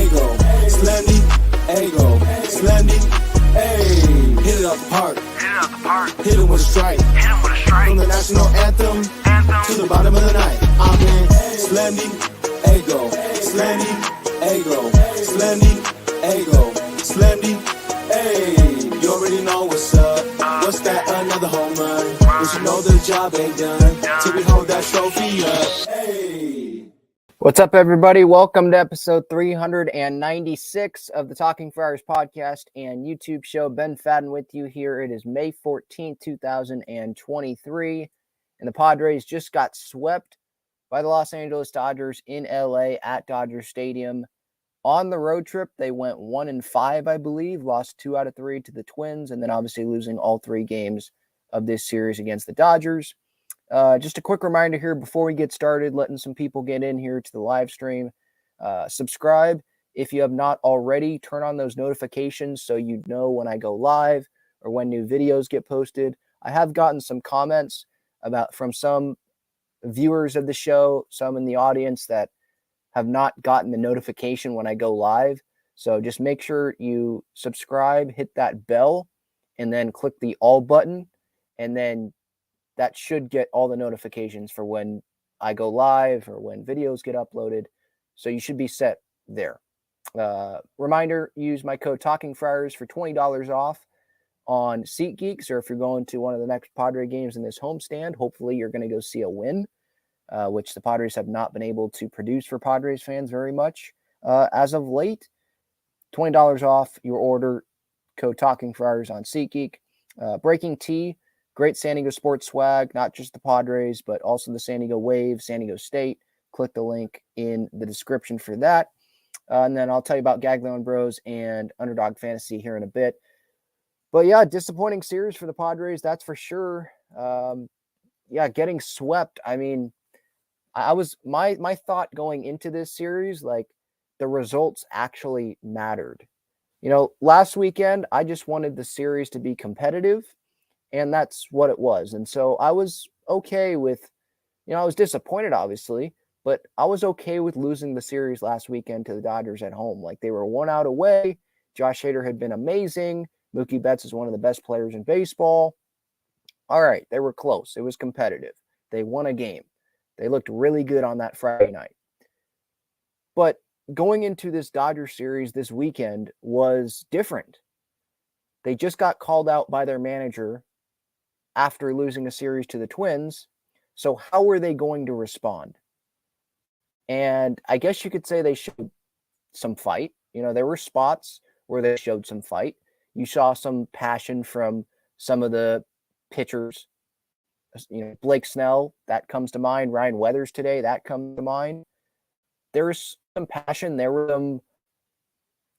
Ego, Slendy, Ego, Slendy, hey. Hit it out the park. Hit him with a strike. From the national anthem to the bottom of the night. I'm in Slendy, Ego, Slendy, Ego, Slendy, Ego, Slendy, hey. You already know what's up. What's that? Another home run. But you know the job ain't done till we hold that trophy up. Hey. What's up, everybody? Welcome to episode 396 of the Talking Friars podcast and YouTube show. Ben Fadden with you here. It is May 14th, 2023, and the Padres just got swept by the Los Angeles Dodgers in LA at Dodger Stadium. On the road trip, they went 1-5, I believe, lost 2 out of 3 to the Twins, and then obviously losing all 3 games of this series against the Dodgers. Just a quick reminder here before we get started, letting some people get in here to the live stream. Subscribe if you have not already. Turn on those notifications so you know when I go live or when new videos get posted. I have gotten some comments from some viewers of the show, some in the audience that have not gotten the notification when I go live. So just make sure you subscribe, hit that bell, and then click the all button, and then that should get all the notifications for when I go live or when videos get uploaded. So you should be set there. Reminder, use my code Talking Friars for $20 off on SeatGeeks, or if you're going to one of the next Padre games in this homestand, hopefully you're going to go see a win, which the Padres have not been able to produce for Padres fans very much as of late. $20 off your order, code Talking Friars on SeatGeek. Breaking Tea. Great San Diego sports swag, not just the Padres, but also the San Diego Wave, San Diego State. Click the link in the description for that. And then I'll tell you about Gaglion Bros and Underdog Fantasy here in a bit. But yeah, disappointing series for the Padres, that's for sure. Getting swept. I mean, I was my thought going into this series, like the results actually mattered. You know, last weekend, I just wanted the series to be competitive. And that's what it was. And so I was okay with, I was disappointed, obviously, but I was okay with losing the series last weekend to the Dodgers at home. Like, they were 1 out away. Josh Hader had been amazing. Mookie Betts is one of the best players in baseball. All right, they were close. It was competitive. They won a game. They looked really good on that Friday night. But going into this Dodgers series this weekend was different. They just got called out by their manager after losing a series to the Twins. So how were they going to respond? And I guess you could say they showed some fight. You know, there were spots where they showed some fight. You saw some passion from some of the pitchers. You know, Blake Snell, that comes to mind. Ryan Weathers today, that comes to mind. There's some passion. There were some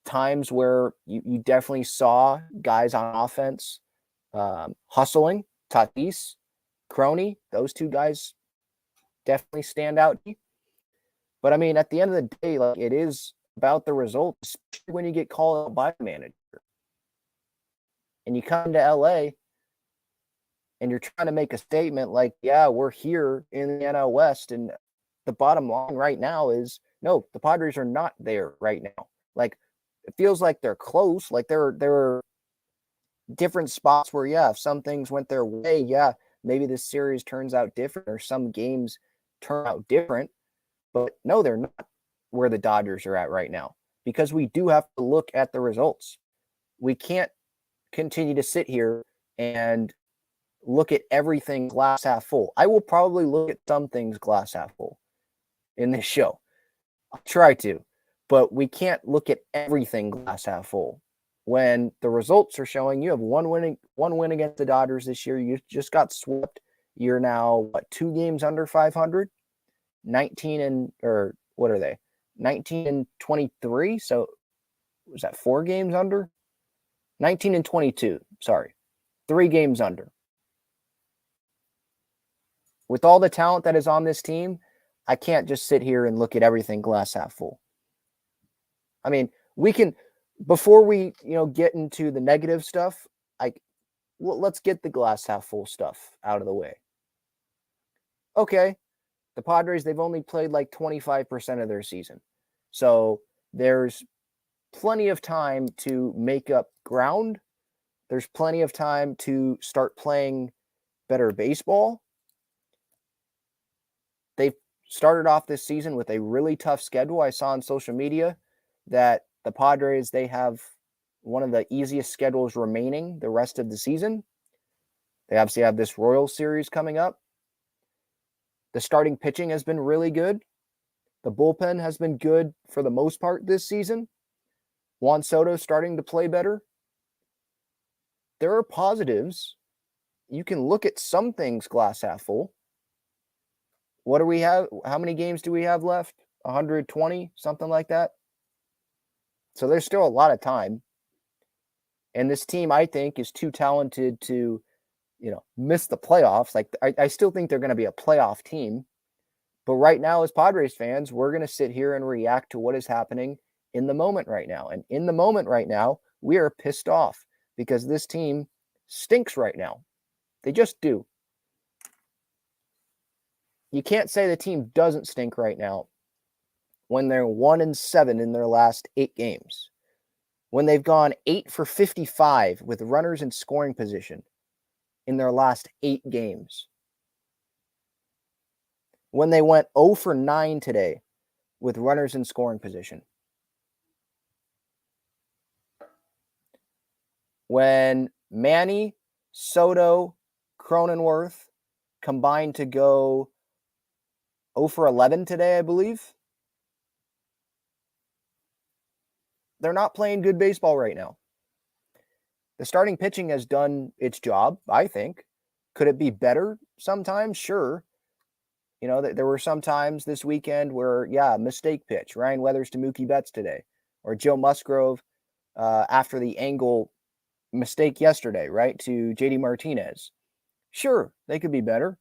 times where you definitely saw guys on offense hustling. Tatis, Crony, those 2 guys definitely stand out. But I mean, at the end of the day, like, it is about the results, especially when you get called out by the manager. And you come to LA and you're trying to make a statement like, yeah, we're here in the NL West. And the bottom line right now is, no, the Padres are not there right now. Like, it feels like they're close. Like, there are different spots where, yeah, if some things went their way, yeah, maybe this series turns out different or some games turn out different. But no, they're not where the Dodgers are at right now, because we do have to look at the results. We can't continue to sit here and look at everything glass half full. I will probably look at some things glass half full in this show. I'll try to, but we can't look at everything glass half full. When the results are showing you have one win against the Dodgers this year, you just got swept. You're now 2 games under 500, 19 and 23. So was that 4 games under? 19 and 22. Sorry, 3 games under. With all the talent that is on this team, I can't just sit here and look at everything glass half full. I mean, we can. Before we, get into the negative stuff, let's get the glass half full stuff out of the way. Okay, the Padres, they've only played like 25% of their season. So there's plenty of time to make up ground. There's plenty of time to start playing better baseball. They've started off this season with a really tough schedule. I saw on social media that the Padres, they have one of the easiest schedules remaining the rest of the season. They obviously have this Royals series coming up. The starting pitching has been really good. The bullpen has been good for the most part this season. Juan Soto starting to play better. There are positives. You can look at some things glass half full. What do we have? How many games do we have left? 120, something like that. So there's still a lot of time. And this team, I think, is too talented to, miss the playoffs. Like, I still think they're going to be a playoff team. But right now, as Padres fans, we're going to sit here and react to what is happening in the moment right now. And in the moment right now, we are pissed off because this team stinks right now. They just do. You can't say the team doesn't stink right now when they're 1-7 in their last 8 games. When they've gone 8 for 55 with runners in scoring position in their last 8 games. When they went 0 for 9 today with runners in scoring position. When Manny, Soto, Cronenworth combined to go 0 for 11 today, I believe. They're not playing good baseball right now. The starting pitching has done its job, I think. Could it be better sometimes? Sure. There were some times this weekend where, mistake pitch. Ryan Weathers to Mookie Betts today. Or Joe Musgrove after the angle mistake yesterday, right, to JD Martinez. Sure, they could be better.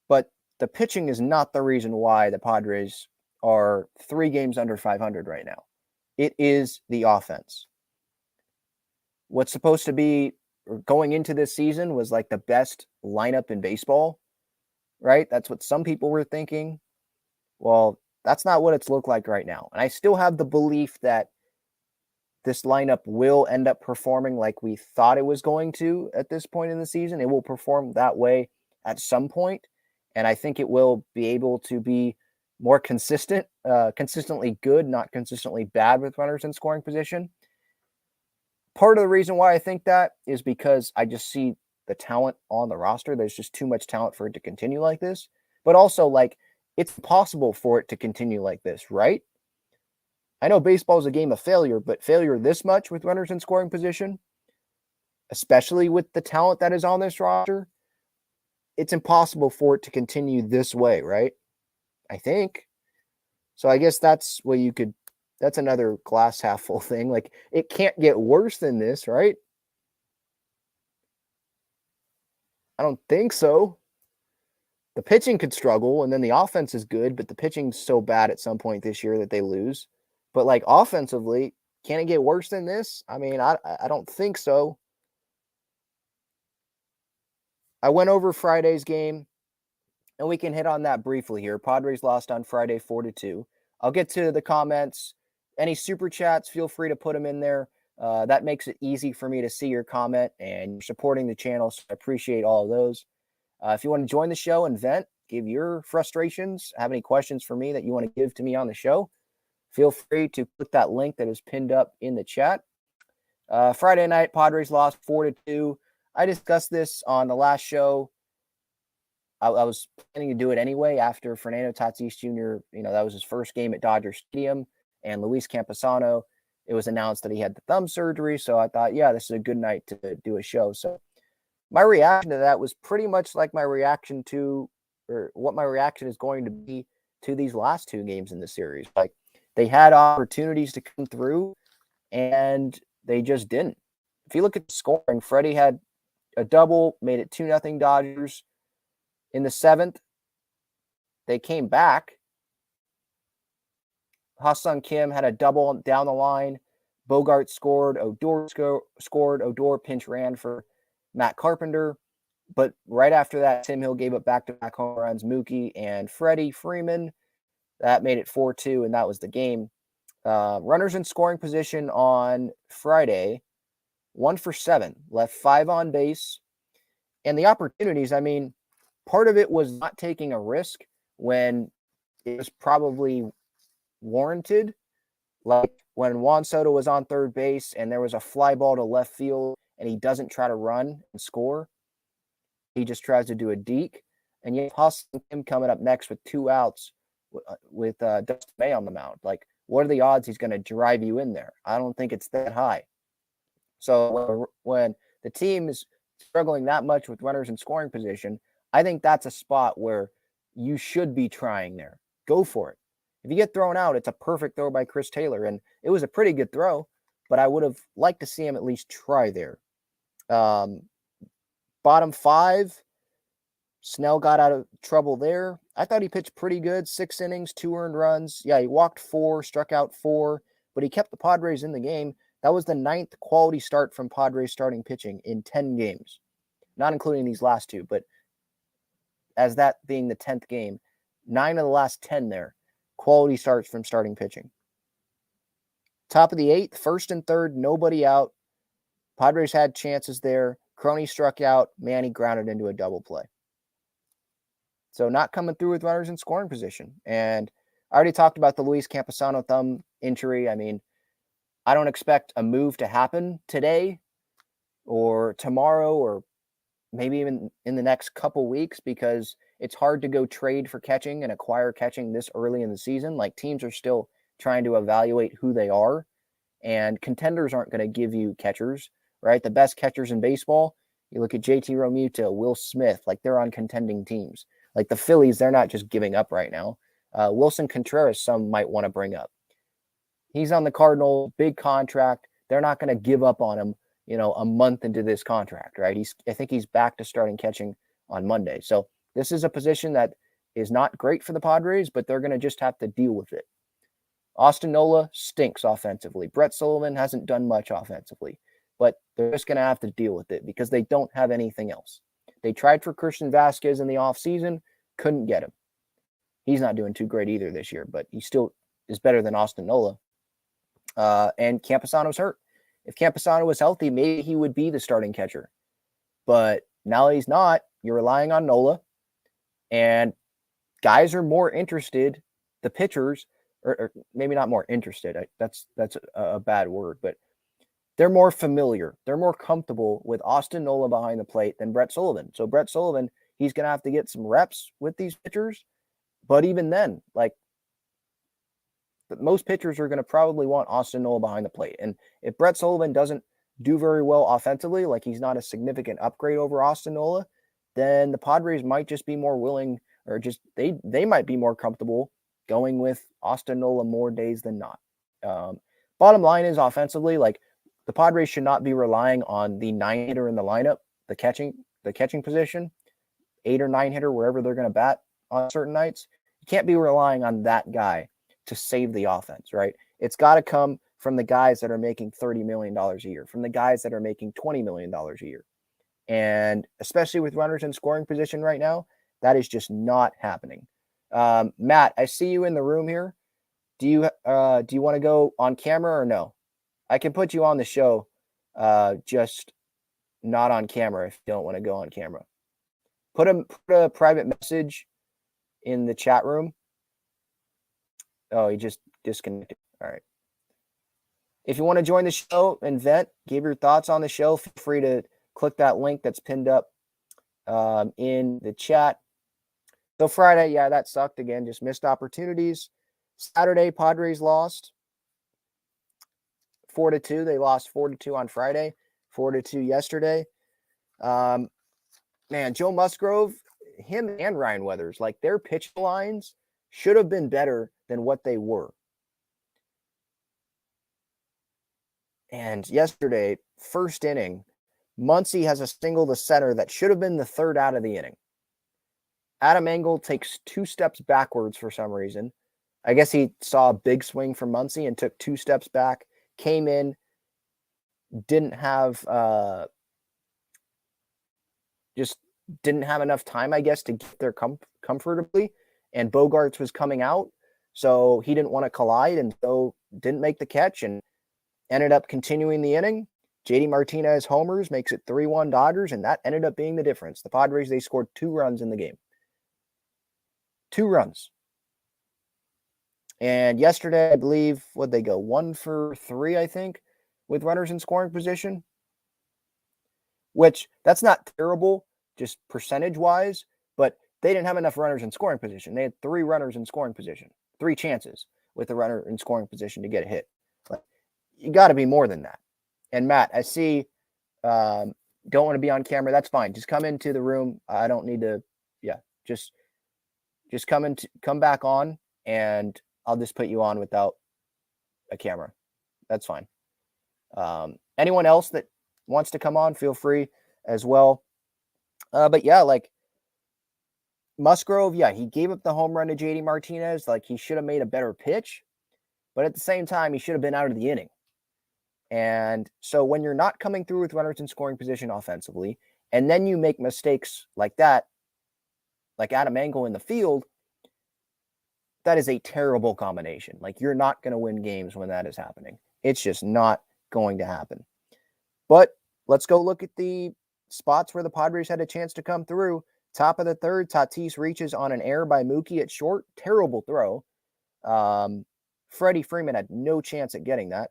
But the pitching is not the reason why the Padres are 3 games under 500 right now. It is the offense. What's supposed to be going into this season was like the best lineup in baseball, right? That's what some people were thinking. Well, that's not what it's looked like right now. And I still have the belief that this lineup will end up performing like we thought it was going to at this point in the season. It will perform that way at some point, and I think it will be able to be more consistent, consistently good, not consistently bad with runners in scoring position. Part of the reason why I think that is because I just see the talent on the roster. There's just too much talent for it to continue like this. But also, like, it's possible for it to continue like this, right? I know baseball is a game of failure, but failure this much with runners in scoring position, especially with the talent that is on this roster, it's impossible for it to continue this way, right? I think. So I guess that's that's another glass half full thing. Like, it can't get worse than this, right? I don't think so. The pitching could struggle, and then the offense is good, but the pitching's so bad at some point this year that they lose. But, like, offensively, can it get worse than this? I mean, I don't think so. I went over Friday's game, and we can hit on that briefly here. Padres lost on Friday 4-2. I'll get to the comments. Any super chats, feel free to put them in there. That makes it easy for me to see your comment, and you're supporting the channel, so I appreciate all of those. If you want to join the show and vent, give your frustrations, have any questions for me that you want to give to me on the show, feel free to click that link that is pinned up in the chat. Friday night, Padres lost 4-2. I discussed this on the last show. I was planning to do it anyway after Fernando Tatis Jr., that was his first game at Dodger Stadium, and Luis Camposano, it was announced that he had the thumb surgery, so I thought, this is a good night to do a show. So my reaction to that was pretty much like my reaction to, or what my reaction is going to be to these last 2 games in the series. Like, they had opportunities to come through, and they just didn't. If you look at the scoring, Freddie had a double, made it 2-0 Dodgers. In the 7th, they came back. Ha-Sung Kim had a double down the line. Bogart scored. Odor scored. Odor pinch ran for Matt Carpenter. But right after that, Tim Hill gave up back-to-back home runs. Mookie and Freddie Freeman. That made it 4-2, and that was the game. Runners in scoring position on Friday, 1 for 7, left 5 on base. And the opportunities, I mean, part of it was not taking a risk when it was probably warranted. Like when Juan Soto was on third base and there was a fly ball to left field and he doesn't try to run and score. He just tries to do a deke. And you have hustling him coming up next with 2 outs with Dustin May on the mound. Like, what are the odds he's going to drive you in there? I don't think it's that high. So when the team is struggling that much with runners in scoring position, I think that's a spot where you should be trying there. Go for it. If you get thrown out, it's a perfect throw by Chris Taylor, and it was a pretty good throw, but I would have liked to see him at least try there. Bottom 5, Snell got out of trouble there. I thought he pitched pretty good. 6 innings, 2 earned runs. Yeah, he walked 4, struck out 4, but he kept the Padres in the game. That was the 9th quality start from Padres starting pitching in 10 games, not including these last 2, but as that being the 10th game, 9 of the last 10 there, quality starts from starting pitching. Top of the 8th, 1st and 3rd, nobody out. Padres had chances there. Crony struck out. Manny grounded into a double play. So not coming through with runners in scoring position. And I already talked about the Luis Campusano thumb injury. I mean, I don't expect a move to happen today or tomorrow or maybe even in the next couple weeks because it's hard to go trade for catching and acquire catching this early in the season. Like, teams are still trying to evaluate who they are, and contenders aren't going to give you catchers, right? The best catchers in baseball, you look at JT Realmuto, Will Smith, like they're on contending teams. Like the Phillies, they're not just giving up right now. Wilson Contreras, some might want to bring up. He's on the Cardinals, big contract. They're not going to give up on him, a month into this contract, right? I think he's back to starting catching on Monday. So this is a position that is not great for the Padres, but they're going to just have to deal with it. Austin Nola stinks offensively. Brett Sullivan hasn't done much offensively, but they're just going to have to deal with it because they don't have anything else. They tried for Christian Vasquez in the offseason, couldn't get him. He's not doing too great either this year, but he still is better than Austin Nola. And Campusano's hurt. If Campusano was healthy, maybe he would be the starting catcher. But now that he's not, you're relying on Nola. And guys are more interested, the pitchers, or maybe not more interested. That's a bad word, but they're more familiar. They're more comfortable with Austin Nola behind the plate than Brett Sullivan. So Brett Sullivan, he's going to have to get some reps with these pitchers. But even then, like, most pitchers are going to probably want Austin Nola behind the plate. And if Brett Sullivan doesn't do very well offensively, like he's not a significant upgrade over Austin Nola, then the Padres might just be more willing, or just they might be more comfortable going with Austin Nola more days than not. Bottom line is, offensively, like, the Padres should not be relying on the 9-hitter in the lineup, the catching position, 8 or 9 hitter, wherever they're going to bat on certain nights. You can't be relying on that guy to save the offense, right? It's got to come from the guys that are making $30 million a year, from the guys that are making $20 million a year. And especially with runners in scoring position right now, that is just not happening. Matt, I see you in the room here. Do you want to go on camera or no? I can put you on the show, just not on camera if you don't want to go on camera. Put a private message in the chat room. Oh, he just disconnected. All right. If you want to join the show and vent, give your thoughts on the show, feel free to click that link that's pinned up in the chat. So Friday, yeah, that sucked again. Just missed opportunities. Saturday, Padres lost 4-2. They lost 4-2 on Friday, 4-2 yesterday. Man, Joe Musgrove, him and Ryan Weathers, like, their pitch lines should have been better than what they were. And yesterday, first inning, Muncy has a single to center that should have been the third out of the inning. Adam Engel takes 2 steps backwards for some reason. I guess he saw a big swing from Muncy and took 2 steps back, came in, didn't have enough time, I guess, to get there comfortably. And Bogarts was coming out. So he didn't want to collide and so didn't make the catch and ended up continuing the inning. JD Martinez homers, makes it 3-1 Dodgers, and that ended up being the difference. The Padres, they scored 2 runs in the game. 2 runs. And yesterday, I believe, what'd they go? 1 for 3, I think, with runners in scoring position. Which, that's not terrible, just percentage-wise, but they didn't have enough runners in scoring position. They had 3 runners in scoring position, 3 chances with a runner in scoring position to get a hit. But you got to be more than that. And Matt, I see, don't want to be on camera. That's fine. Just come into the room. I don't need to. Yeah, just come back on, and I'll just put you on without a camera. That's fine. Anyone else that wants to come on, feel free as well. But yeah, like Musgrove, yeah, he gave up the home run to JD Martinez. Like he should have made a better pitch, but at the same time, he should have been out of the inning. And so when you're not coming through with runners in scoring position offensively, and then you make mistakes like that, like Adam Engel in the field, that is a terrible combination. Like you're not going to win games when that is happening. It's just not going to happen. But let's go look at the spots where the Padres had a chance to come through. Top of the third, Tatis reaches on an error by Mookie at short. Terrible throw. Freddie Freeman had no chance at getting that.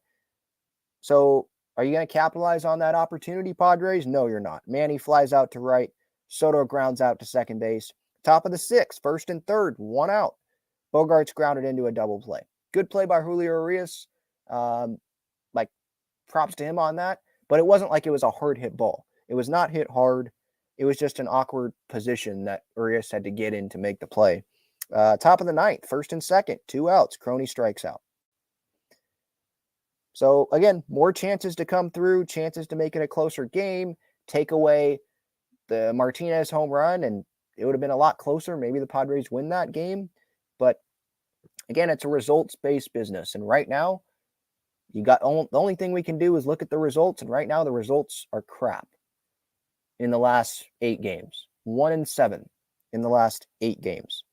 So are you going to capitalize on that opportunity, Padres? No, you're not. Manny flies out to right. Soto grounds out to second base. Top of the sixth, first and third, 1 out. Bogarts grounded into a double play. Good play by Julio Urias. Like props to him on that. But it wasn't like it was a hard hit ball. It was not hit hard. It was just an awkward position that Urias had to get in to make the play. Top of the ninth, first and second, 2 outs. Crony strikes out. So, again, more chances to come through, chances to make it a closer game, take away the Martinez home run, and it would have been a lot closer. Maybe the Padres win that game. But, again, it's a results-based business. And right now, the only thing we can do is look at the results, and right now the results are crap in the last 8 games. 1-7 in the last 8 games.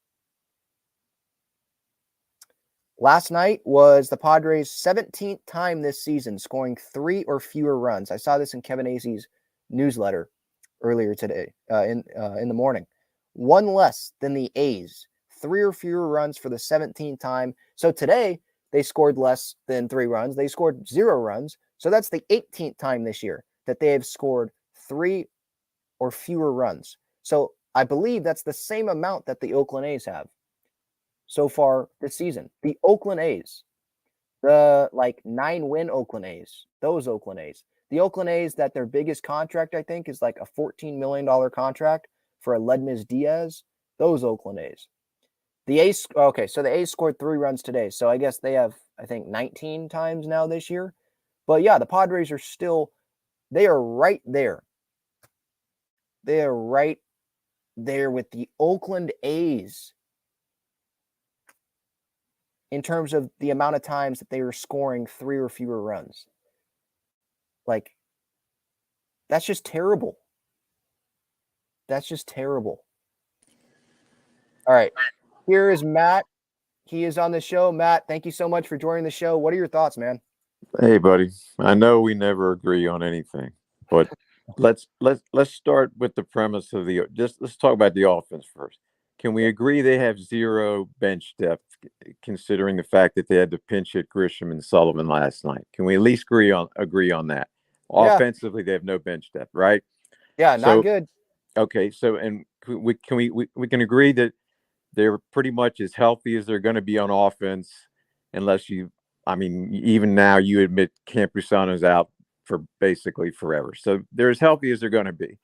Last night was the Padres' 17th time this season scoring 3 or fewer runs. I saw this in Kevin Acey's newsletter earlier today in the morning. 1 less than the A's. 3 or fewer runs for the 17th time. So today, they scored less than 3 runs. They scored 0 runs. So that's the 18th time this year that they have scored 3 or fewer runs. So I believe that's the same amount that the Oakland A's have so far this season. The Oakland A's, the 9-win Oakland A's, those Oakland A's. The Oakland A's that their biggest contract, I think, is like a $14 million contract for Aledmys Diaz. Those Oakland A's. The A's, okay, so the A's scored 3 runs today. So I guess they have, I think, 19 times now this year. But yeah, the Padres are still, they are right there. They are right there with the Oakland A's in terms of the amount of times that they were scoring 3 or fewer runs. Like, that's just terrible. That's just terrible. All right. Here is Matt. He is on the show. Matt, thank you so much for joining the show. What are your thoughts, man? Hey, buddy. I know we never agree on anything, but let's start with the premise of let's talk about the offense first. Can we agree they have 0 bench depth, considering the fact that they had to pinch hit Grisham and Sullivan last night? Can we at least agree on that? Yeah. Offensively, they have no bench depth, right? Yeah, not good. Okay, so and we can agree that they're pretty much as healthy as they're going to be on offense, unless even now you admit Campusano's out for basically forever. So they're as healthy as they're going to be.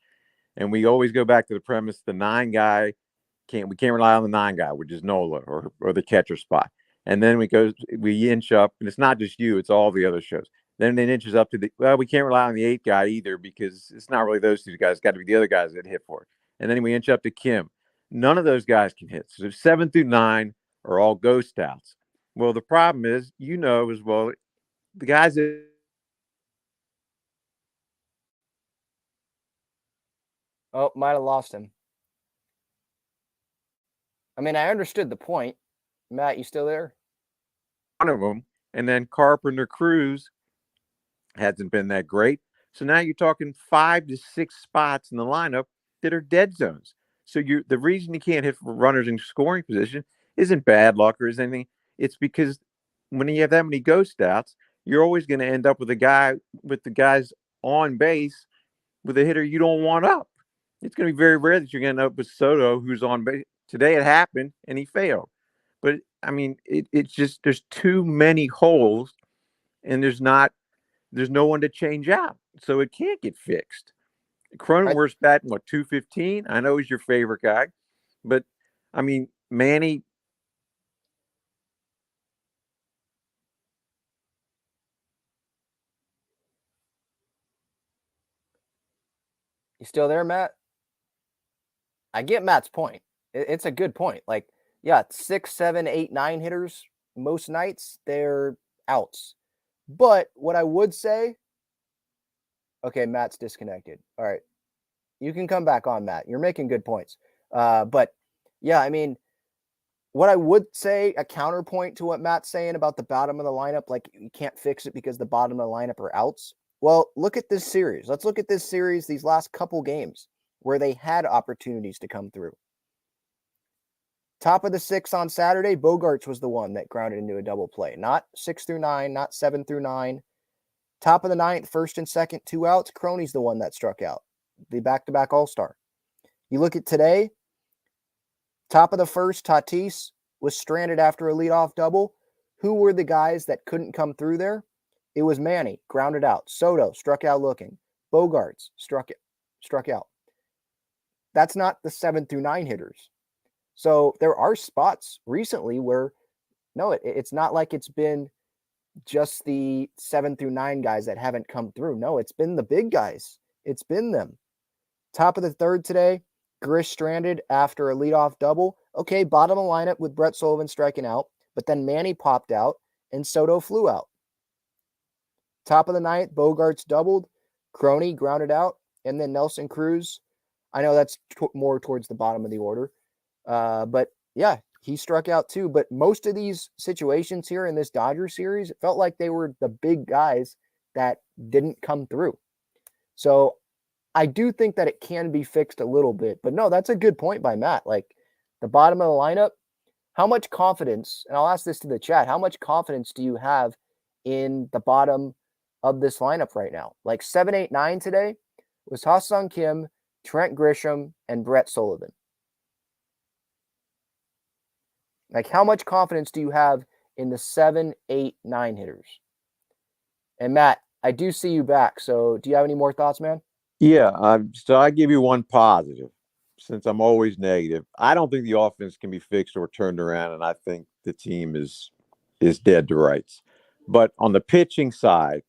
And we always go back to the premise, we can't rely on the 9 guy, which is Nola or the catcher spot. And then we inch up, and it's not just you, it's all the other shows. Then it inches up to we can't rely on the 8 guy either, because it's not really those 2 guys. It's got to be the other guys that hit for it. And then we inch up to Kim. None of those guys can hit. So 7 through 9 are all ghost outs. Well, the problem is, as well, the guys that Might have lost him. I mean, I understood the point. Matt, you still there? of them. And then Carpenter Cruz hasn't been that great. So now you're talking 5 to 6 spots in the lineup that are dead zones. So the reason you can't hit runners in scoring position isn't bad luck or is anything. It's because when you have that many ghost outs, you're always going to end up with the guys on base with a hitter you don't want up. It's going to be very rare that you're going to end up with Soto, who's on base. Today it happened and he failed. But I mean, it's just there's too many holes, and there's no one to change out, so it can't get fixed. Cronenworth's batting what 215. I know he's your favorite guy, but I mean Manny. You still there, Matt? I get Matt's point. It's a good point. Like, yeah, 6, 7, 8, 9 hitters most nights they're outs. But what I would say, okay, Matt's disconnected. All right, you can come back on, Matt. You're making good points. But yeah, I mean, what I would say, a counterpoint to what Matt's saying about the bottom of the lineup, like you can't fix it because the bottom of the lineup are outs. Well, look at this series. Let's look at this series, these last couple games where they had opportunities to come through. Top of the 6 on Saturday, Bogarts was the one that grounded into a double play. Not 6 through 9, not 7 through 9. Top of the 9th, first and second, 2 outs. Crony's the one that struck out, the back-to-back All-Star. You look at today, top of the 1st, Tatis was stranded after a leadoff double. Who were the guys that couldn't come through there? It was Manny, grounded out. Soto, struck out looking. Bogarts, struck out. That's not the 7 through 9 hitters. So there are spots recently where, no, it's not like it's been just the 7 through 9 guys that haven't come through. No, it's been the big guys. It's been them. Top of the 3rd today, Grish stranded after a leadoff double. Okay, bottom of the lineup with Brett Sullivan striking out, but then Manny popped out and Soto flew out. Top of the 9th, Bogarts doubled, Crony grounded out, and then Nelson Cruz. I know that's more towards the bottom of the order. But yeah, he struck out too. But most of these situations here in this Dodgers series, it felt like they were the big guys that didn't come through. So I do think that it can be fixed a little bit. But no, that's a good point by Matt. Like the bottom of the lineup, how much confidence, and I'll ask this to the chat, how much confidence do you have in the bottom of this lineup right now? Like 7, 8, 9 today was Ha-Seong Kim, Trent Grisham, and Brett Sullivan. Like, how much confidence do you have in the 7, 8, 9 hitters? And Matt, I do see you back. So do you have any more thoughts, man? Yeah. So I give you one positive since I'm always negative. I don't think the offense can be fixed or turned around. And I think the team is dead to rights. But on the pitching side,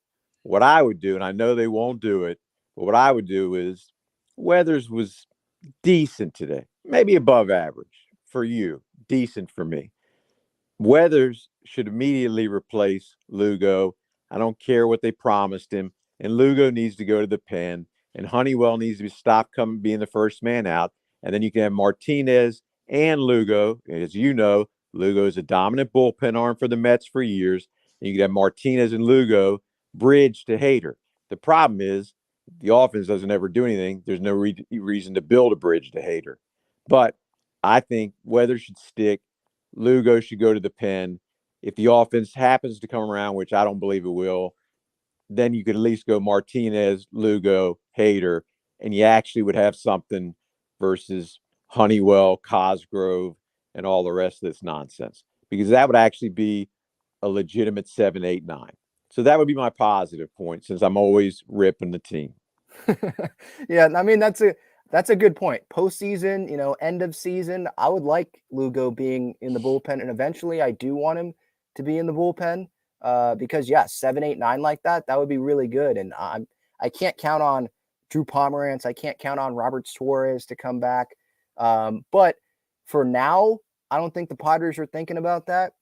what I would do, and I know they won't do it, but what I would do is Weathers was decent today, maybe above average for you, decent for me. Weathers should immediately replace Lugo. I don't care what they promised him. And Lugo needs to go to the pen. And Honeywell needs to stop being the first man out. And then you can have Martinez and Lugo. As you know, Lugo is a dominant bullpen arm for the Mets for years. And you can have Martinez and Lugo bridge to Hader. The problem is the offense doesn't ever do anything. There's no reason to build a bridge to Hader. But I think Weathers should stick. Lugo should go to the pen. If the offense happens to come around, which I don't believe it will, then you could at least go Martinez, Lugo, Hader, and you actually would have something versus Honeywell, Cosgrove, and all the rest of this nonsense. Because that would actually be a legitimate 7, 8, 9. So that would be my positive point since I'm always ripping the team. Yeah, I mean, that's a good point. Postseason, end of season, I would like Lugo being in the bullpen, and eventually I do want him to be in the bullpen because, 7, 8, 9 like that would be really good. And I can't count on Drew Pomerantz. I can't count on Robert Suarez to come back. But for now, I don't think the Padres are thinking about that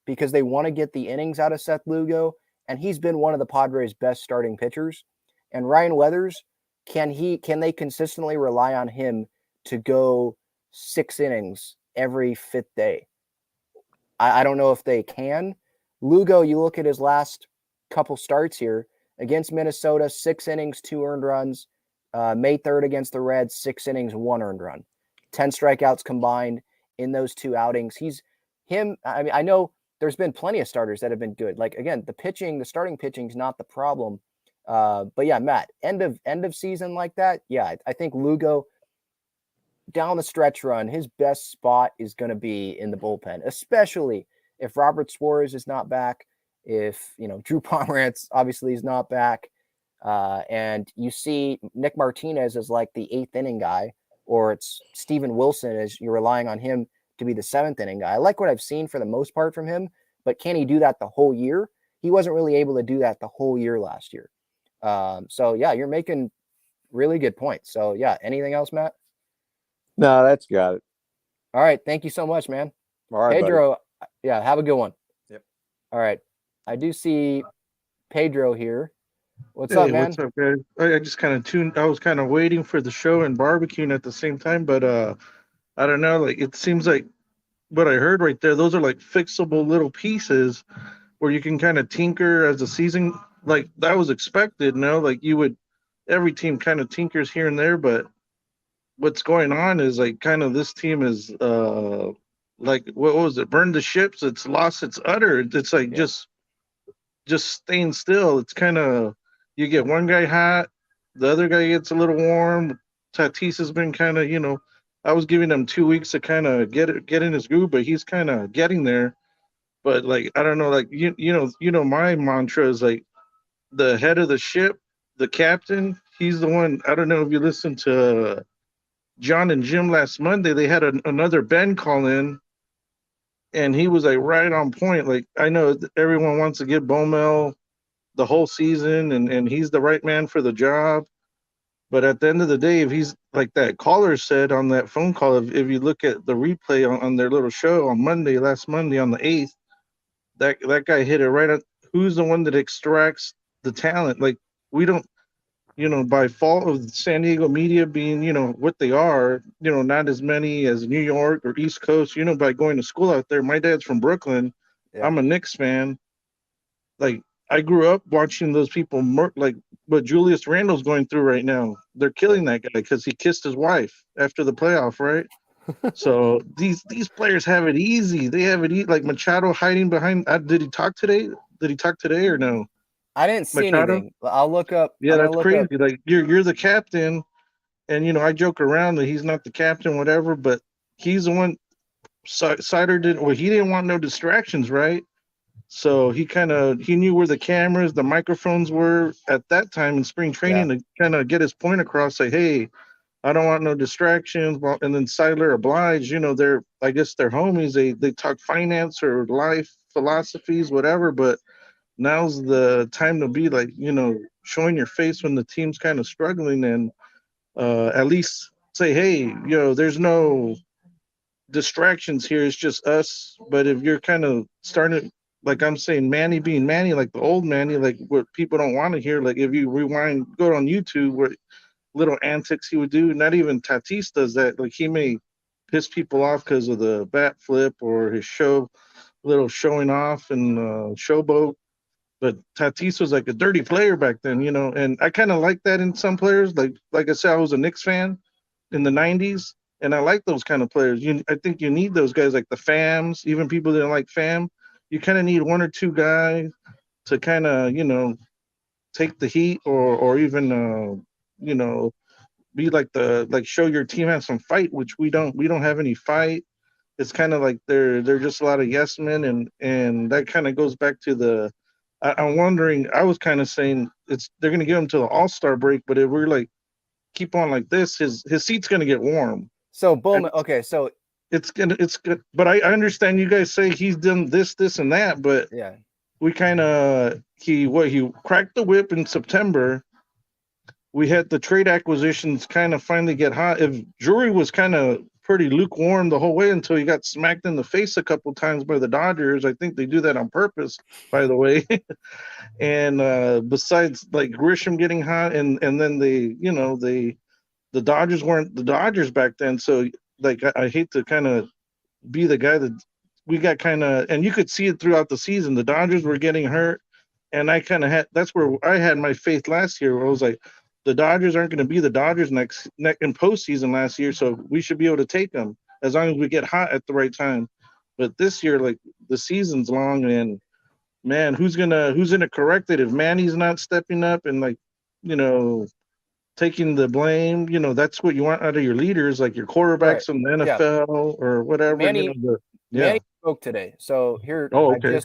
because they want to get the innings out of Seth Lugo, and he's been one of the Padres' best starting pitchers. And Ryan Weathers, can they consistently rely on him to go 6 innings every 5th day? I don't know if they can, Lugo, you look at his last couple starts here against Minnesota, 6 innings, 2 earned runs. May 3rd against the Reds, 6 innings, 1 earned run. 10 strikeouts combined in those 2 outings. I mean, I know there's been plenty of starters that have been good. Like, again, the starting pitching is not the problem. But yeah, Matt, end of season like that. Yeah, I think Lugo down the stretch run, his best spot is going to be in the bullpen, especially if Robert Suarez is not back, if, Drew Pomerantz obviously is not back, and you see Nick Martinez as like the 8th inning guy, or it's Steven Wilson as you're relying on him to be the 7th inning guy. I like what I've seen for the most part from him, but can he do that the whole year? He wasn't really able to do that the whole year last year. So yeah, you're making really good points. So yeah, anything else, Matt? No, that's got it. All right. Thank you so much, man. All right, Pedro, yeah, have a good one. Yep. All right. I do see Pedro here. What's up, man? What's up, guys? I just kind of tuned. I was kind of waiting for the show and barbecuing at the same time, but I don't know. Like, it seems like what I heard right there, those are like fixable little pieces where you can kind of tinker as the season. Like, that was expected, no? Like, every team kind of tinkers here and there, but what's going on is like kind of this team is like, what was it? Burned the ships. It's lost its udder. It's like just staying still. It's kind of, you get one guy hot, the other guy gets a little warm. Tatis has been kind of, I was giving him 2 weeks to kind of get in his groove, but he's kind of getting there. But like, I don't know, like my mantra is like the head of the ship, the captain. He's the one. I don't know if you listened to John and Jim last Monday. They had another Ben call in, and he was like right on point. Like, I know everyone wants to give Bomel the whole season, and he's the right man for the job. But at the end of the day, if he's like that caller said on that phone call, if you look at the replay on their little show on last Monday on the 8th, that guy hit it right on. Who's the one that extracts the talent? Like, we don't, by fault of San Diego media being, what they are, not as many as New York or East Coast, by going to school out there. My dad's from Brooklyn. Yeah. I'm a Knicks fan. Like, I grew up watching those people like what Julius Randle's going through right now. They're killing that guy because he kissed his wife after the playoff, right? So these players have it easy. They have it easy. Like Machado hiding behind. Did he talk today? Did he talk today or no? I didn't see anything. I'll look up. Yeah, that's crazy. Like, you're the captain, and I joke around that he's not the captain, whatever. But he's the one. Sider didn't. Well, he didn't want no distractions, right? So he knew where the cameras, the microphones were at that time in spring training to kind of get his point across. Say, hey, I don't want no distractions. And then Seidler obliged. I guess they're homies. They talk finance or life philosophies, whatever. But now's the time to be like, showing your face when the team's kind of struggling, and at least say, hey, there's no distractions here. It's just us. But if you're kind of starting, like I'm saying, Manny being Manny, like the old Manny, like what people don't want to hear. Like, if you rewind, go on YouTube, where little antics he would do. Not even Tatis does that. Like, he may piss people off because of the bat flip or his little showing off and showboat. But Tatis was like a dirty player back then, and I kind of like that in some players. Like I said, I was a Knicks fan in the 90s, and I like those kind of players. I think you need those guys, like the Fams, even people that don't like Fam. You kind of need one or two guys to kind of, take the heat or even, be like show your team has some fight, which we don't have any fight. It's kind of like they're just a lot of yes men, and that kind of goes back to I'm wondering. I was kind of saying they're going to give him to the All-Star break, but if we're like keep on like this, his seat's going to get warm. So Bowman, okay, so it's good. But I understand you guys say he's done this, and that, but yeah, we kind of he cracked the whip in September. We had the trade acquisitions kind of finally get hot. If Drury was kind of pretty lukewarm the whole way until he got smacked in the face a couple times by the Dodgers. I think they do that on purpose, by the way. And besides, like, Grisham getting hot, and then the Dodgers weren't the Dodgers back then. So, like, I hate to kind of be the guy that we got kind of, and you could see it throughout the season. The Dodgers were getting hurt, and I kind of had, that's where I had my faith last year, where I was like, the Dodgers aren't going to be the Dodgers next in postseason last year, so we should be able to take them as long as we get hot at the right time. But this year, like, the season's long, and man, who's gonna correct it if Manny's not stepping up and, like, you know, taking the blame? You know, that's what you want out of your leaders, like your Right. quarterbacks in the Yeah. NFL or whatever. Manny Yeah. Manny spoke today. So here Oh, okay.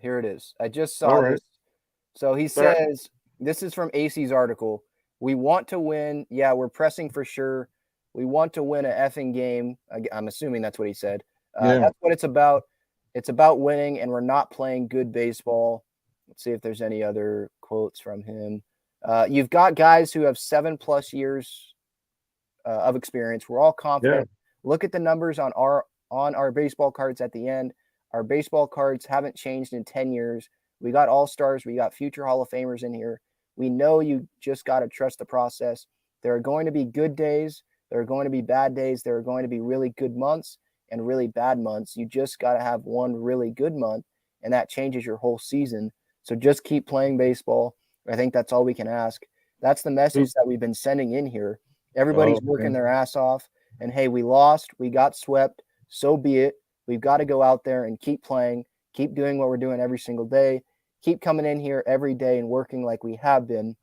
here it is. I just All saw right. this. So he All right. says, this is from AC's article. We want to win. Yeah, we're pressing for sure. We want to win a effing game. I'm assuming that's what he said. Yeah. That's what it's about. It's about winning, and we're not playing good baseball. Let's see if there's any other quotes from him. You've got guys who have 7+ years of experience. We're all confident. Look at the numbers on our baseball cards at the end. Our baseball cards haven't changed in 10 years. We got all-stars. We got future Hall of Famers in here. We know you just got to trust the process. There are going to be good days. There are going to be bad days. There are going to be really good months and really bad months. You just got to have one really good month, and that changes your whole season. So just keep playing baseball. I think that's all we can ask. That's the message that we've been sending in here. Everybody's working their ass off. And, hey, we lost. We got swept. So be it. We've got to go out there and keep playing, keep doing what we're doing every single day, keep coming in here every day and working like we have been,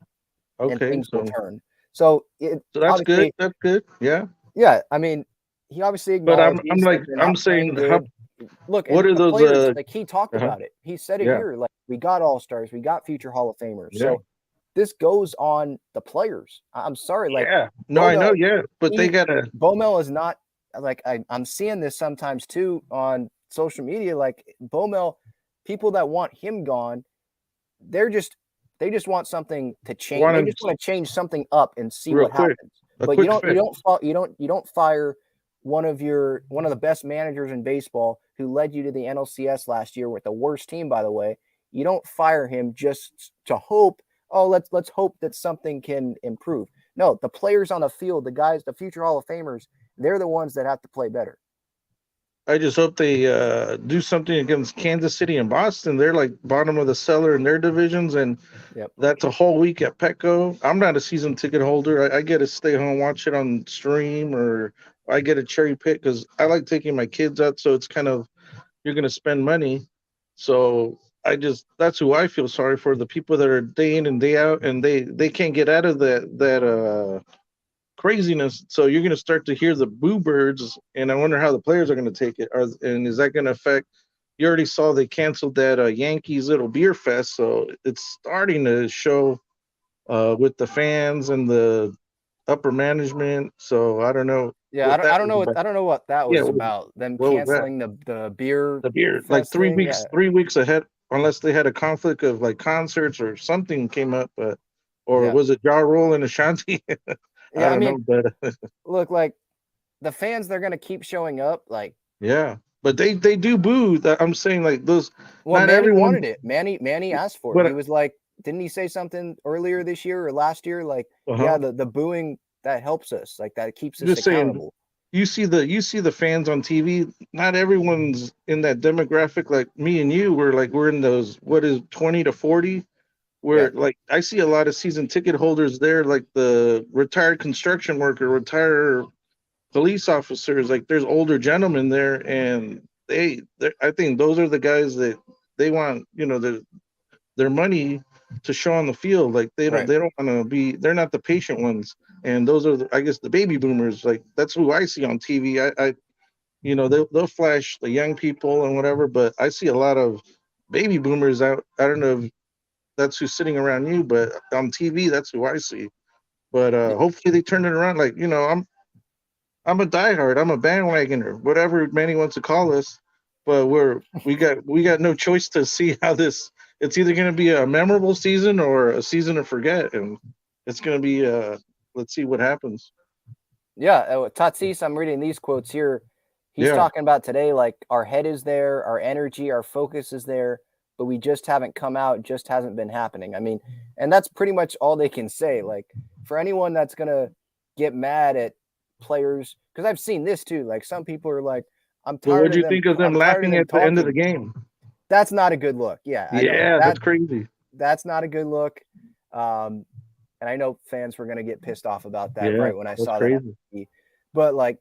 and things will turn. So that's good. That's good. Yeah. Yeah. I mean, he obviously acknowledged. But I'm saying, look, what are those? Players, like, he talked about it. He said it here. Like, we got all-stars. We got future Hall of Famers. Yeah. So this goes on the players. I'm sorry. Like, no, I know. Yeah. But they got to. Bomel is not, like, I'm seeing this sometimes too on social media. Like, Bomel, people that want him gone, they just want something to change. They just want to change something up and see what happens. But you don't fire one of the best managers in baseball who led you to the NLCS last year with the worst team, by the way. You don't fire him just to hope, let's hope that something can improve. No, the players on the field, the guys, the future Hall of Famers, they're the ones that have to play better. I just hope they do something against Kansas City and Boston. They're like bottom of the cellar in their divisions, and that's a whole week at Petco. I'm not a season ticket holder. I get to stay home, watch it on stream, or I get a cherry pick because I like taking my kids out. So it's kind of, you're going to spend money. So that's who I feel sorry for, the people that are day in and day out, and they can't get out of that craziness. So you're going to start to hear the boo birds, and I wonder how the players are going to take it. And is that going to affect? You already saw they canceled that Yankees little beer fest, so it's starting to show with the fans and the upper management. So I don't know. Yeah, I don't know what that was about. Them canceling the beer. The beer, like 3 weeks, yeah. 3 weeks ahead, unless they had a conflict of like concerts or something came up, was it Ja Rule and Ashanti? Yeah, I mean, look, like, the fans, they're gonna keep showing up, like. Yeah, but they do boo. I'm saying, like, those. Well, not Manny everyone wanted it. Manny asked for it. He was like, didn't he say something earlier this year or last year? Like, the booing that helps us, like, that keeps us accountable. You see the fans on TV. Not everyone's in that demographic. Like me and you, we're in those 20 to 40. Where like I see a lot of season ticket holders there, like the retired construction worker, retired police officers. Like there's older gentlemen there, and I think those are the guys that they want, their money to show on the field. Like they don't want to be. They're not the patient ones, and those are I guess the baby boomers. Like that's who I see on TV. They'll flash the young people and whatever, but I see a lot of baby boomers out. I don't know if that's who's sitting around you, but on TV, that's who I see. But hopefully they turn it around. Like, I'm a diehard. I'm a bandwagoner, whatever Manny wants to call us. But we got no choice to see how this. It's either going to be a memorable season or a season to forget, and it's going to be. Let's see what happens. Yeah, Tatis, I'm reading these quotes here. He's talking about today, like, our head is there, our energy, our focus is there, but we just haven't come out, just hasn't been happening. I mean, and that's pretty much all they can say. Like, for anyone that's going to get mad at players, because I've seen this too. Like, some people are like, I'm But tired what do of you them. think of them I'm tired of laughing them at the end of the talking. game? That's not a good look. Yeah, I know Yeah, that's crazy. that's not a good look. And I know fans were going to get pissed off about that Yeah, right when I that's saw crazy. that. But like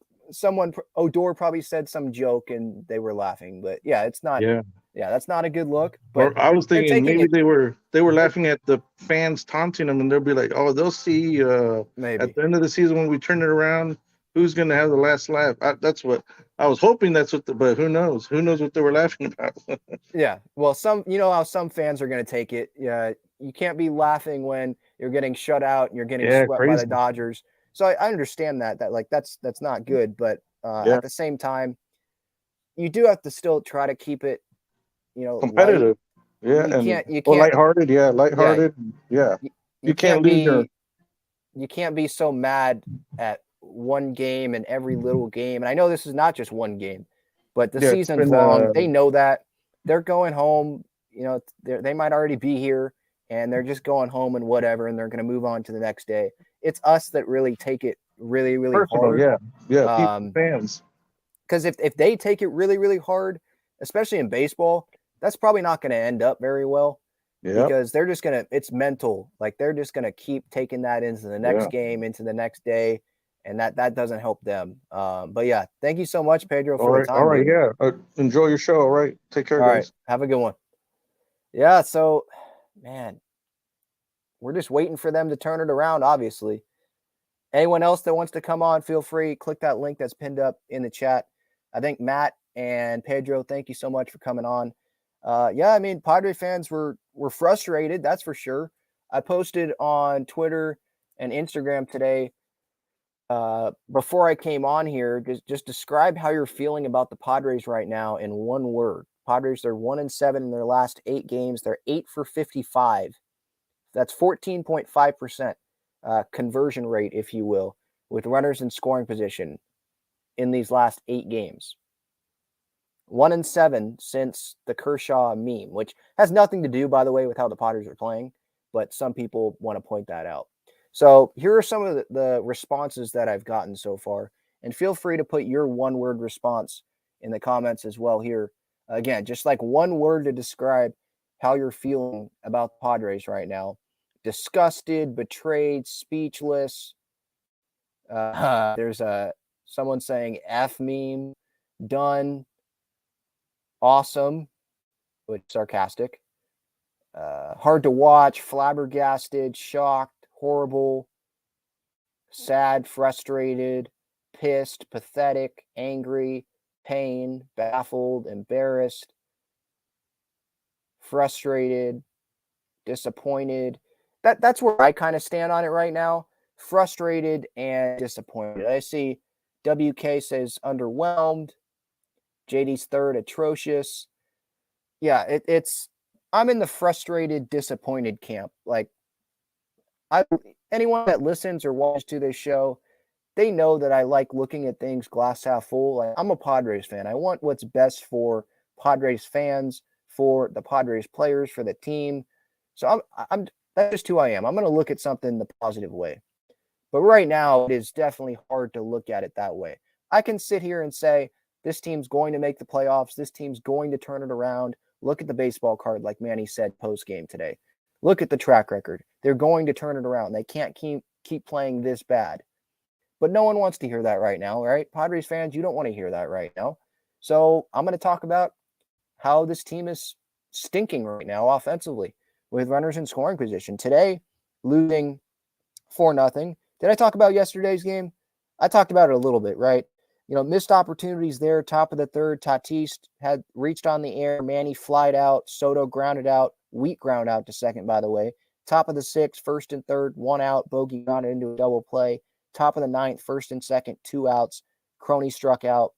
Odor probably said some joke and they were laughing. But yeah, it's not. Yeah. Yeah, that's not a good look. But Or I was they're thinking taking maybe it they were laughing at the fans taunting them, and they'll be like, "Oh, they'll see at maybe. the end of the season when we turn it around, who's going to have the last laugh." That's what I was hoping. That's what, but who knows? Who knows what they were laughing about? Yeah. Well, how some fans are going to take it. Yeah, you can't be laughing when you're getting shut out and you're getting Yeah, swept by the crazy. Dodgers. So I understand that like that's not good. But Yeah, at the same time, you do have to still try to keep it, light. competitive. Yeah, You or can't. lighthearted. Yeah, Yeah, lighthearted. Yeah, you you can't can't lose your. be so mad at one game and every little game. And I know this is not just one game, but the Yeah, it's season's been. long. They know that. They're going home. They might already be here and they're just going home and whatever, and they're going to move on to the next day. It's us that really take it really, really Personal. hard. Yeah, people, fans. Because if they take it really, really hard, especially in baseball, that's probably not going to end up very well. Yeah, Because they're just it's mental. Like they're just gonna keep taking that into the next game, into the next day, and that doesn't help them. But yeah, thank you so much, Pedro, for the all time, right. dude. Yeah, enjoy your show. All right, take care, All right, guys. have a good one. Yeah, so man, we're just waiting for them to turn it around. Obviously, anyone else that wants to come on, feel free. Click that link that's pinned up in the chat. I think Matt and Pedro, thank you so much for coming on. Yeah, I mean, Padre fans were frustrated, that's for sure. I posted on Twitter and Instagram today before I came on here. Just describe how you're feeling about the Padres right now in one word. Padres, they're 1-7 in their last 8 games. They're 8 for 55. That's 14.5% conversion rate, if you will, with runners in scoring position in these last 8 games. 1-7 since the Kershaw meme, which has nothing to do, by the way, with how the Padres are playing, but some people want to point that out. So here are some of the responses that I've gotten so far, and feel free to put your one-word response in the comments as well here. Again, just like one word to describe how you're feeling about the Padres right now. Disgusted, betrayed, speechless. There's someone saying F meme, done, awesome, which is sarcastic, hard to watch, flabbergasted, shocked, horrible, sad, frustrated, pissed, pathetic, angry, pain, baffled, embarrassed, frustrated, disappointed. That's where I kind of stand on it right now. Frustrated and disappointed. I see WK says underwhelmed. JD's third, atrocious. Yeah, it's I'm in the frustrated, disappointed camp. Like anyone that listens or watches to this show, they know that I like looking at things glass half full. Like, I'm a Padres fan. I want what's best for Padres fans, for the Padres players, for the team. So I'm that's just who I am. I'm going to look at something the positive way. But right now, it is definitely hard to look at it that way. I can sit here and say, this team's going to make the playoffs. This team's going to turn it around. Look at the baseball card, like Manny said post-game today. Look at the track record. They're going to turn it around. They can't keep playing this bad. But no one wants to hear that right now, right? Padres fans, you don't want to hear that right now. So I'm going to talk about how this team is stinking right now offensively with runners in scoring position. Today, losing 4-0. Did I talk about yesterday's game? I talked about it a little bit, right? Missed opportunities there. Top of the third, Tatis had reached on the air. Manny flied out. Soto grounded out. Wheat ground out to second, by the way. Top of the sixth, first and third, 1 out. Bogey got it into a double play. Top of the ninth, first and second, 2 outs. Crony struck out.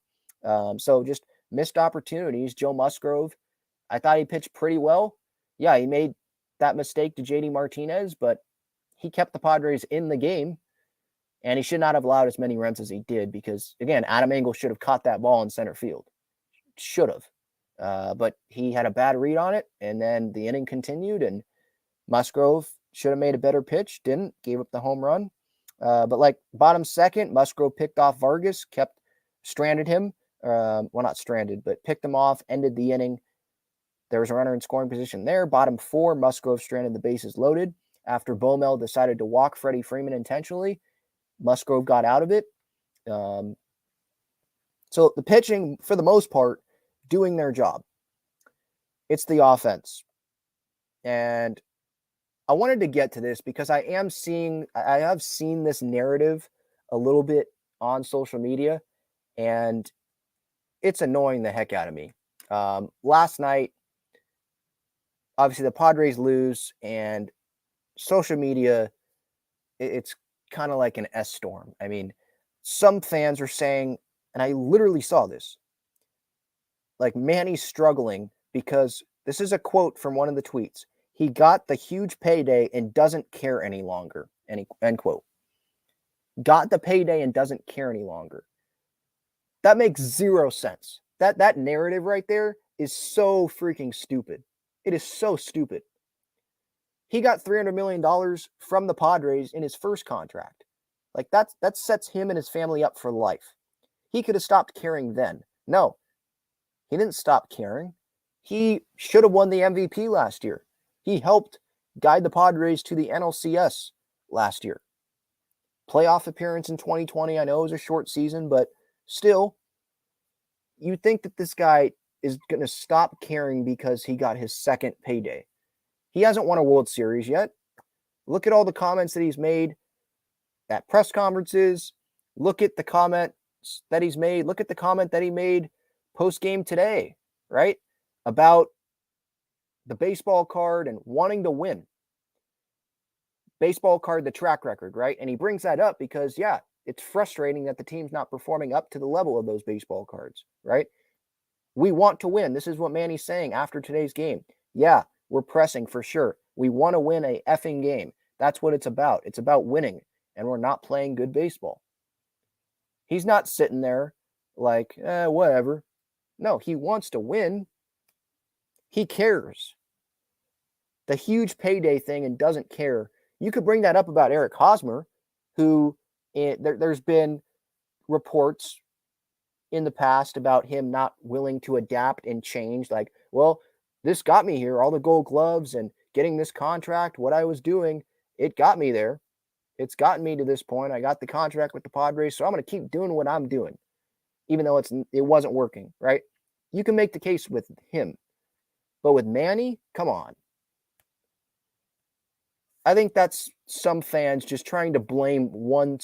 So just missed opportunities. Joe Musgrove, I thought he pitched pretty well. Yeah, he made that mistake to JD Martinez, but he kept the Padres in the game. And he should not have allowed as many runs as he did because, again, Adam Engel should have caught that ball in center field. Should have. But he had a bad read on it, and then the inning continued, and Musgrove should have made a better pitch. Didn't. Gave up the home run. But like bottom second, Musgrove picked off Vargas, stranded him. Well, not stranded, but picked him off, ended the inning. There was a runner in scoring position there. Bottom 4, Musgrove stranded, the bases loaded. After Bomel decided to walk Freddie Freeman intentionally, Musgrove got out of it. So the pitching, for the most part, doing their job. It's the offense. And I wanted to get to this because I have seen this narrative a little bit on social media, and it's annoying the heck out of me. Last night, obviously the Padres lose, and social media, it's kind of like an S storm. I mean, some fans are saying, and I literally saw this, like Manny's struggling because this is a quote from one of the tweets. He got the huge payday and doesn't care any longer. End quote. Got the payday and doesn't care any longer. That makes zero sense. That narrative right there is so freaking stupid. It is so stupid. He got $300 million from the Padres in his first contract. Like that sets him and his family up for life. He could have stopped caring then. No, he didn't stop caring. He should have won the MVP last year. He helped guide the Padres to the NLCS last year. Playoff appearance in 2020. I know it was a short season, but still, you think that this guy is going to stop caring because he got his second payday. He hasn't won a World Series yet. Look at all the comments that he's made at press conferences. Look at the comments that he's made. Look at the comment that he made post-game today, right? About the baseball card and wanting to win. Baseball card, the track record, right? And he brings that up because, yeah, it's frustrating that the team's not performing up to the level of those baseball cards, right? We want to win. This is what Manny's saying after today's game. Yeah, we're pressing for sure. We want to win a effing game. That's what it's about. It's about winning, and we're not playing good baseball. He's not sitting there like, whatever. No, he wants to win. He cares. The huge payday thing and doesn't care. You could bring that up about Eric Hosmer, who there's been reports in the past about him not willing to adapt and change. Like, well, this got me here. All the gold gloves and getting this contract, what I was doing, it got me there. It's gotten me to this point. I got the contract with the Padres, so I'm going to keep doing what I'm doing, even though it wasn't working, right? You can make the case with him. But with Manny, come on. I think that's some fans just trying to blame one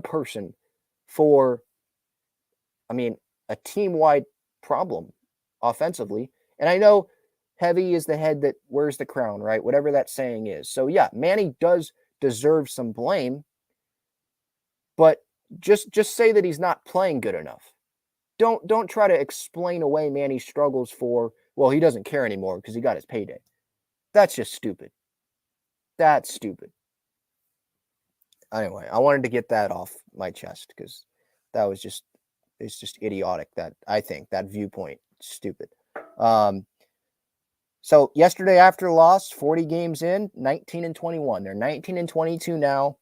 person for, a team-wide problem offensively. And I know heavy is the head that wears the crown, right? Whatever that saying is. So, yeah, Manny does deserve some blame, but just say that he's not playing good enough. Don't try to explain away Manny's struggles for, well, he doesn't care anymore because he got his payday. That's just stupid. That's stupid. Anyway, I wanted to get that off my chest because it's just idiotic. That I think that viewpoint stupid. So yesterday after the loss, 40 games in, 19-21. They're 19-22 now.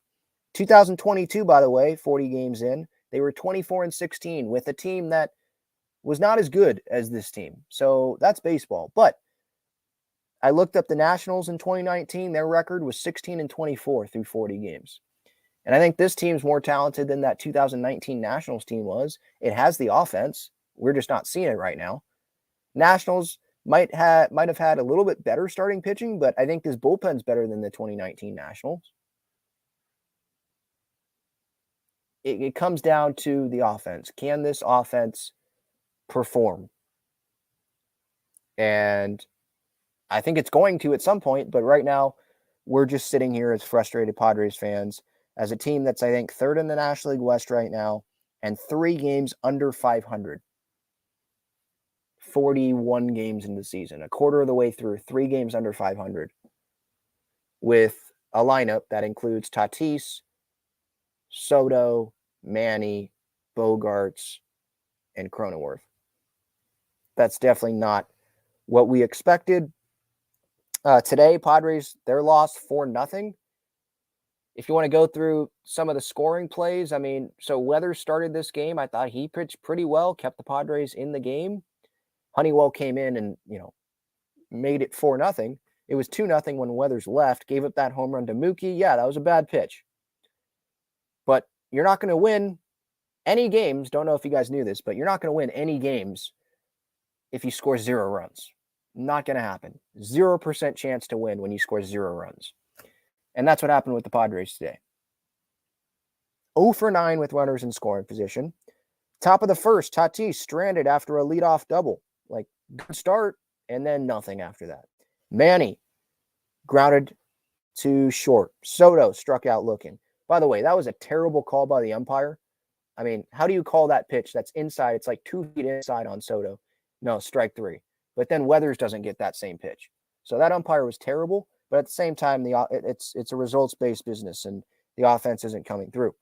2022, by the way, 40 games in, they were 24-16 with a team that was not as good as this team. So that's baseball. But I looked up the Nationals in 2019. Their record was 16-24 through 40 games. And I think this team's more talented than that 2019 Nationals team was. It has the offense. We're just not seeing it right now. Nationals might have had a little bit better starting pitching, but I think this bullpen's better than the 2019 Nationals. It comes down to the offense. Can this offense perform? And I think it's going to at some point, but right now we're just sitting here as frustrated Padres fans, as a team that's, I think, third in the National League West right now and 3 games under 500. 41 games in the season, a quarter of the way through, 3 games under 500, with a lineup that includes Tatis, Soto, Manny, Bogarts, and Cronenworth. That's definitely not what we expected. Today, Padres, their loss 4-0. if you want to go through some of the scoring plays, I mean, so Weathers started this game. I thought he pitched pretty well, kept the Padres in the game. Honeywell came in and, made it 4-0. It was 2-0 when Weathers left, gave up that home run to Mookie. Yeah, that was a bad pitch. But you're not going to win any games. Don't know if you guys knew this, but you're not going to win any games if you score 0 runs. Not going to happen. 0% chance to win when you score 0 runs. And that's what happened with the Padres today. 0 for 9 with runners in scoring position. Top of the first, Tatis stranded after a leadoff double. Like, good start, and then nothing after that. Manny grounded to short. Soto struck out looking. By the way, that was a terrible call by the umpire. I mean, how do you call that pitch that's inside? It's like 2 feet inside on Soto. No, strike 3. But then Weathers doesn't get that same pitch. So that umpire was terrible. But at the same time, it's a results-based business, and the offense isn't coming through.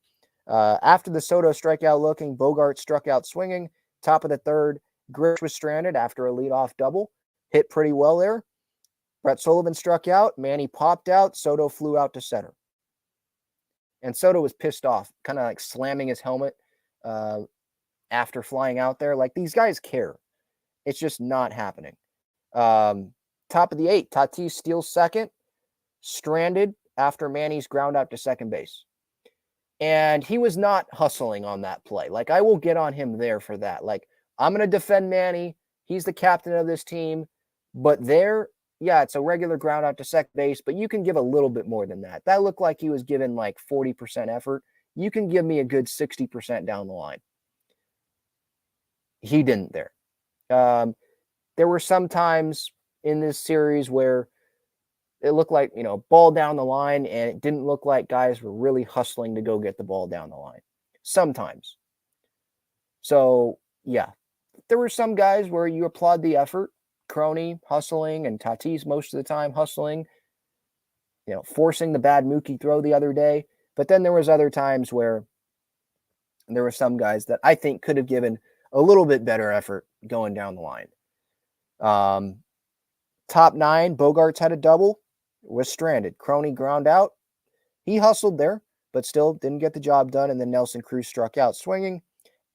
After the Soto strikeout looking, Bogart struck out swinging. Top of the third, Grish was stranded after a leadoff double. Hit pretty well there. Brett Sullivan struck out. Manny popped out. Soto flew out to center. And Soto was pissed off, kind of like slamming his helmet after flying out there. Like, these guys care. It's just not happening. Top of the 8, Tatis steals second. Stranded after Manny's ground out to second base. And he was not hustling on that play. Like, I will get on him there for that. Like, I'm going to defend Manny. He's the captain of this team. But there, yeah, it's a regular ground out to second base, but you can give a little bit more than that. That looked like he was given like 40% effort. You can give me a good 60% down the line. He didn't there. There were some times in this series where it looked like, ball down the line, and it didn't look like guys were really hustling to go get the ball down the line. Sometimes. So, yeah. There were some guys where you applaud the effort. Crony hustling, and Tatis most of the time hustling, forcing the bad Mookie throw the other day. But then there was other times where there were some guys that I think could have given a little bit better effort going down the line. Top 9, Bogarts had a double, was stranded. Crony ground out. He hustled there, but still didn't get the job done. And then Nelson Cruz struck out swinging.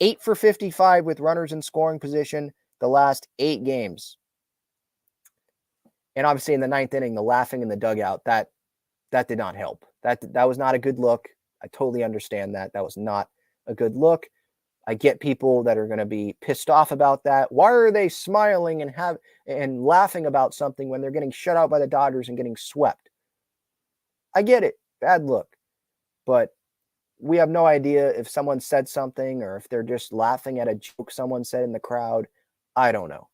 8 for 55 with runners in scoring position the last 8 games. And obviously in the 9th inning, the laughing in the dugout, that did not help. That was not a good look. I totally understand that. That was not a good look. I get people that are going to be pissed off about that. Why are they smiling and laughing about something when they're getting shut out by the Dodgers and getting swept? I get it. Bad look. But we have no idea if someone said something or if they're just laughing at a joke someone said in the crowd. I don't know.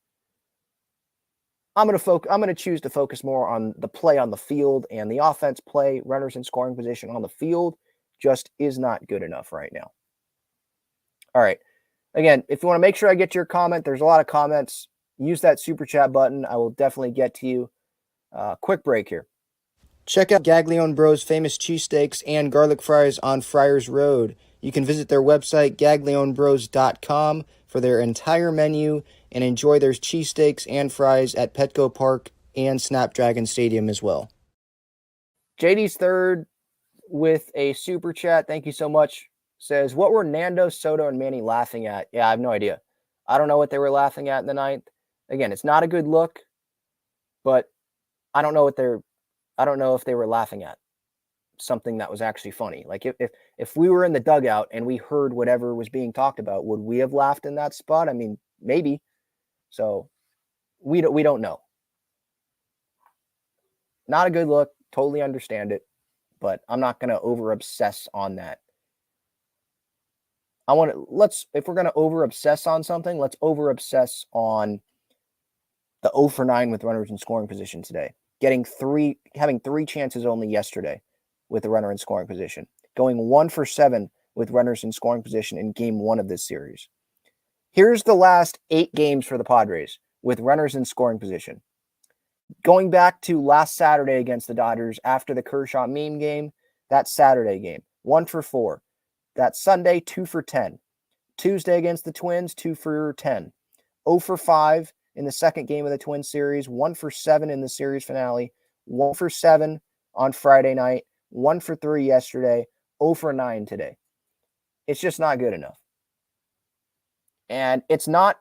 I'm going to choose to focus more on the play on the field, and the offense play, runners in scoring position on the field, just is not good enough right now. All right. Again, if you want to make sure I get your comment, there's a lot of comments. Use that super chat button. I will definitely get to you. Quick break here. Check out Gaglion Bros' famous cheesesteaks and garlic fries on Friars Road. You can visit their website, gaglionbros.com, for their entire menu and enjoy their cheesesteaks and fries at Petco Park and Snapdragon Stadium as well. JD's third with a super chat. Thank you so much. Says, what were Nando, Soto, and Manny laughing at? Yeah, I have no idea. I don't know what they were laughing at in the 9th. Again, it's not a good look, but I don't know if they were laughing at something that was actually funny. Like if we were in the dugout and we heard whatever was being talked about, would we have laughed in that spot? I mean, maybe. So we don't know. Not a good look. Totally understand it, but I'm not going to over obsess on that. If we're going to over obsess on something, let's over obsess on the 0 for 9 with runners in scoring position today. Having 3 chances only yesterday with a runner in scoring position. Going 1 for 7 with runners in scoring position in game 1 of this series. Here's the last 8 games for the Padres with runners in scoring position. Going back to last Saturday against the Dodgers after the Kershaw meme game, that Saturday game, 1 for 4. That Sunday, 2 for 10. Tuesday against the Twins, 2 for 10. 0 for 5 in the second game of the Twins series, 1 for 7 in the series finale, 1 for 7 on Friday night, 1 for 3 yesterday, 0 for 9 today. It's just not good enough. And it's not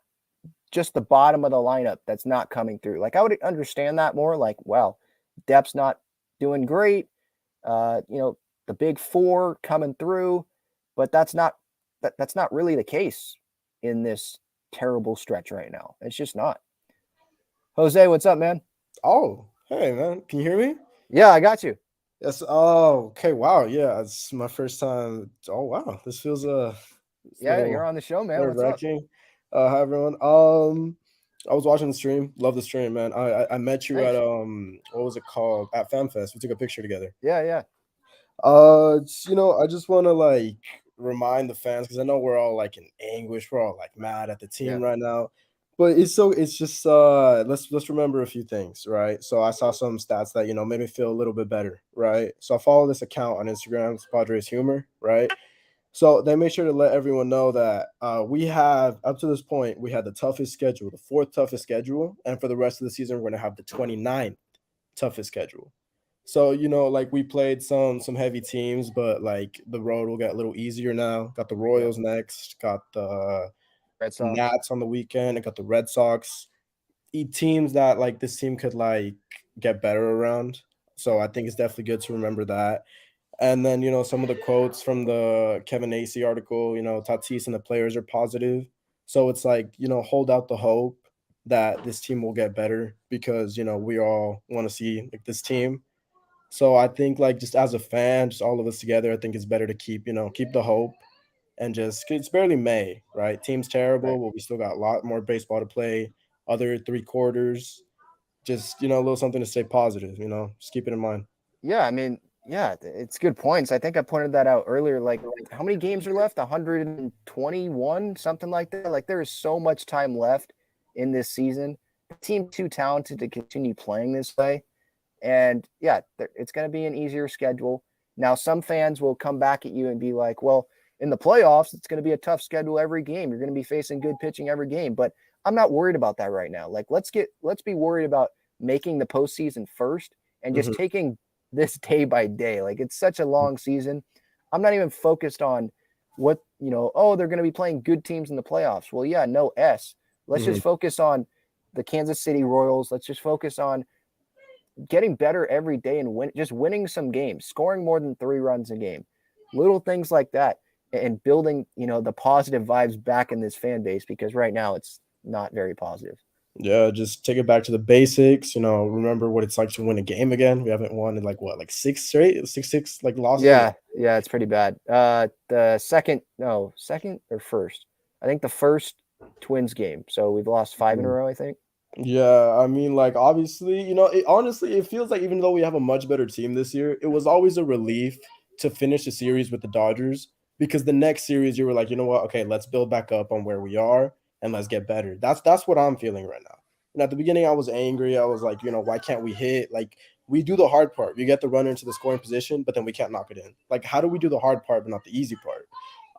just the bottom of the lineup that's not coming through. Like, I would understand that more. Like, well, depth's not doing great. The big four coming through, but that's not really the case in this terrible stretch right now. It's just not. Jose, what's up, man? Oh, hey, man. Can you hear me? Yeah, I got you. Yes. Oh, okay. Wow. Yeah. It's my first time. Oh, wow. This feels Yeah, you're on the show, man. What's up? nerve-wracking. Hi, everyone. I was watching the stream. Love the stream, man. I met you Thanks. at what was it called? At FanFest. We took a picture together. Yeah. I just want to like remind the fans because I know we're all like in anguish. We're all like mad at the team right now. But it's just let's remember a few things, right? So I saw some stats that made me feel a little bit better, right? So I follow this account on Instagram, it's Padres Humor, right? So they made sure to let everyone know that we have up to this point we had the toughest schedule, the fourth toughest schedule, and for the rest of the season we're gonna have the 29th toughest schedule. So like we played some heavy teams, but like the road will get a little easier now. Got the Royals next, got the Red Sox. Nats on the weekend, and got the Red Sox. Teams that like this team could like get better around. So I think it's definitely good to remember that. And then some of the quotes from the Kevin Acey article, Tatis and the players are positive. So it's like hold out the hope that this team will get better because we all want to see like this team. So I think like just as a fan, just all of us together, I think it's better to keep the hope and just it's barely May, right? Team's terrible, Right. but we still got a lot more baseball to play. Other 3 quarters, just a little something to stay positive. Just keep it in mind. Yeah, I mean, yeah, it's good points. I think I pointed that out earlier. Like, how many games are left? 121, something like that. Like, there is so much time left in this season. The team's too talented to continue playing this way. And yeah, it's going to be an easier schedule. Now, some fans will come back at you and be like, well, in the playoffs, it's going to be a tough schedule every game. You're going to be facing good pitching every game. But I'm not worried about that right now. Like, let's be worried about making the postseason first and just taking this day by day. Like, it's such a long season. I'm not even focused on what, they're going to be playing good teams in the playoffs. Well, yeah, no S. Let's just focus on the Kansas City Royals. Let's just focus on getting better every day and just winning some games, scoring more than 3 runs a game, little things like that, and building, the positive vibes back in this fan base, because right now it's not very positive. Yeah, just take it back to the basics. Remember what it's like to win a game again. We haven't won in like 6 straight, 6 like losses. Yeah, it's pretty bad. The second or first, I think the first Twins game. So we've lost 5 in a row, I think. Yeah, I mean, like obviously, honestly, it feels like even though we have a much better team this year, it was always a relief to finish the series with the Dodgers because the next series you were like, you know what? Okay, let's build back up on where we are and let's get better. That's what I'm feeling right now. And at the beginning, I was angry. I was like, why can't we hit? Like we do the hard part. We get the runner into the scoring position, but then we can't knock it in. Like, how do we do the hard part but not the easy part?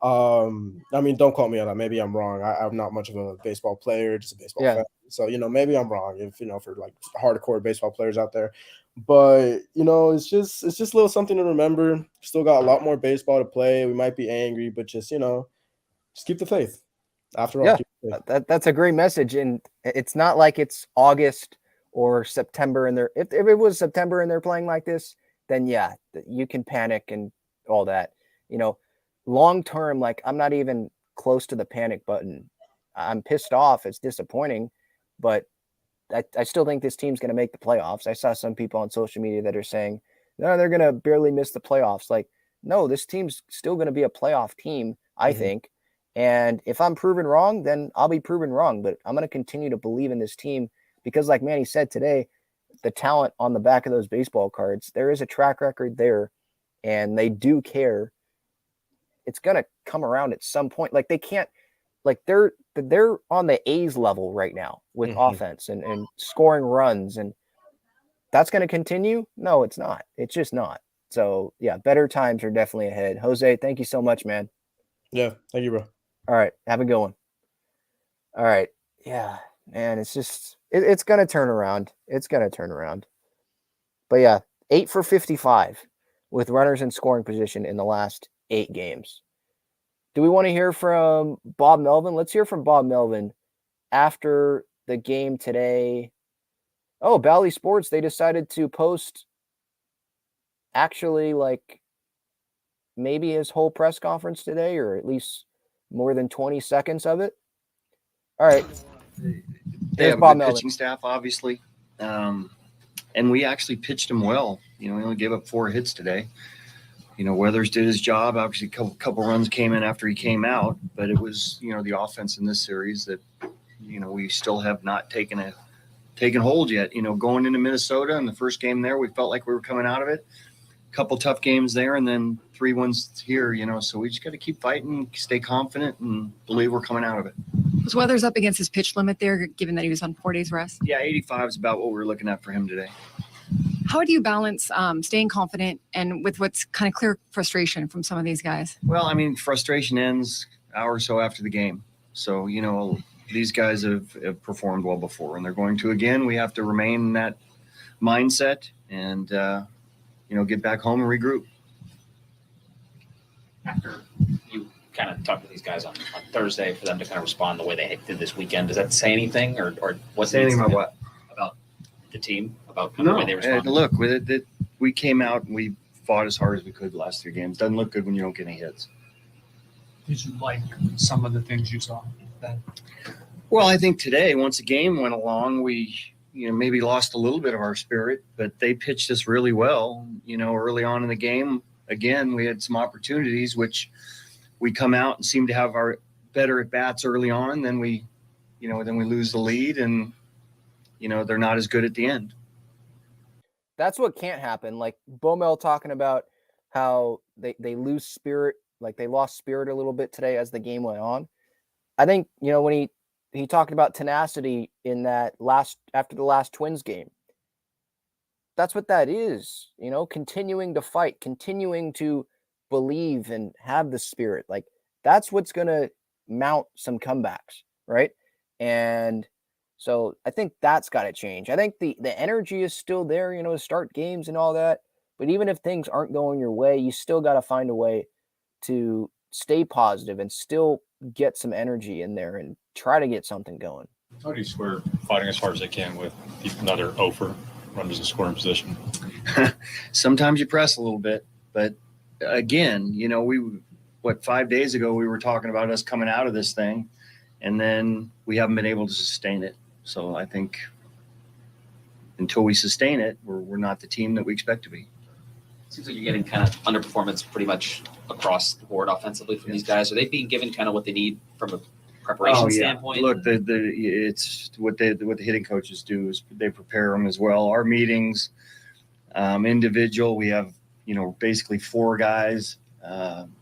I mean, don't call me on that. Maybe I'm wrong. I'm not much of a baseball player, just a baseball fan. So, maybe I'm wrong if, for like hardcore baseball players out there. But, it's just a little something to remember. Still got a lot more baseball to play. We might be angry, but just keep the faith. After all, that's a great message. And it's not like it's August or September and if it was September and they're playing like this, then yeah, you can panic and all that. Long term, like I'm not even close to the panic button. I'm pissed off. It's disappointing, but I still think this team's going to make the playoffs. I saw some people on social media that are saying, no, they're going to barely miss the playoffs. Like, no, this team's still going to be a playoff team, I think. And if I'm proven wrong, then I'll be proven wrong. But I'm going to continue to believe in this team because, like Manny said today, the talent on the back of those baseball cards, there is a track record there, and they do care. It's going to come around at some point. Like they can't, like they're on the A's level right now with offense and scoring runs. And that's going to continue. No, it's not. It's just not. So yeah, better times are definitely ahead. Jose, thank you so much, man. Yeah. Thank you, bro. All right. Have a good one. All right. Yeah, man. It's just, it's going to turn around. It's going to turn around. But yeah, 8 for 55. with runners in scoring position in the last 8 games. Do we want to hear from Bob Melvin? Let's hear from Bob Melvin after the game today. Oh, Bally Sports, they decided to post actually like maybe his whole press conference today, or at least more than 20 seconds of it. All right. They have a good pitching staff, obviously. And we actually pitched him well. We only gave up 4 hits today. Weathers did his job. Obviously, a couple runs came in after he came out, but it was, the offense in this series that, we still have not taken hold yet. Going into Minnesota in the first game there, we felt like we were coming out of it. A couple tough games there, and then 3 wins here. So we just got to keep fighting, stay confident, and believe we're coming out of it. Was Weathers up against his pitch limit there, given that he was on 4 days rest? Yeah, 85 is about what we're looking at for him today. How do you balance staying confident and with what's kind of clear frustration from some of these guys? Well, frustration ends an hour or so after the game. So, these guys have performed well before, and they're going to again. We have to remain in that mindset and, get back home and regroup. After you kind of talked to these guys on Thursday for them to kind of respond the way they did this weekend, does that say anything or what's say anything about what? About the team, about the way they respond? Look, with it, we came out and we fought as hard as we could the last 3 games. Doesn't look good when you don't get any hits. Did you like some of the things you saw then? Well, I think today, once the game went along, we maybe lost a little bit of our spirit, but they pitched us really well. Early on in the game, again, we had some opportunities, which we come out and seem to have our better at bats early on. Then we lose the lead, and they're not as good at the end. That's what can't happen. Like Bomel talking about how they lose spirit, like they lost spirit a little bit today as the game went on. I think, when he talked about tenacity in that after the last Twins game, that's what that is, continuing to fight, continuing to believe and have the spirit. Like that's what's going to mount some comebacks. Right. And so I think that's got to change. I think the energy is still there, to start games and all that. But even if things aren't going your way, you still got to find a way to stay positive and still get some energy in there and try to get something going. How do you square fighting as hard as they can with another over runners in scoring position? Sometimes you press a little bit, but again, 5 days ago we were talking about us coming out of this thing, and then we haven't been able to sustain it. So I think until we sustain it, we're not the team that we expect to be. Seems like you're getting kind of underperformance pretty much across the board offensively from these guys. Are they being given kind of what they need from a preparation standpoint? Look, it's what the hitting coaches do is they prepare them as well. Our meetings, individual, we have basically 4 guys.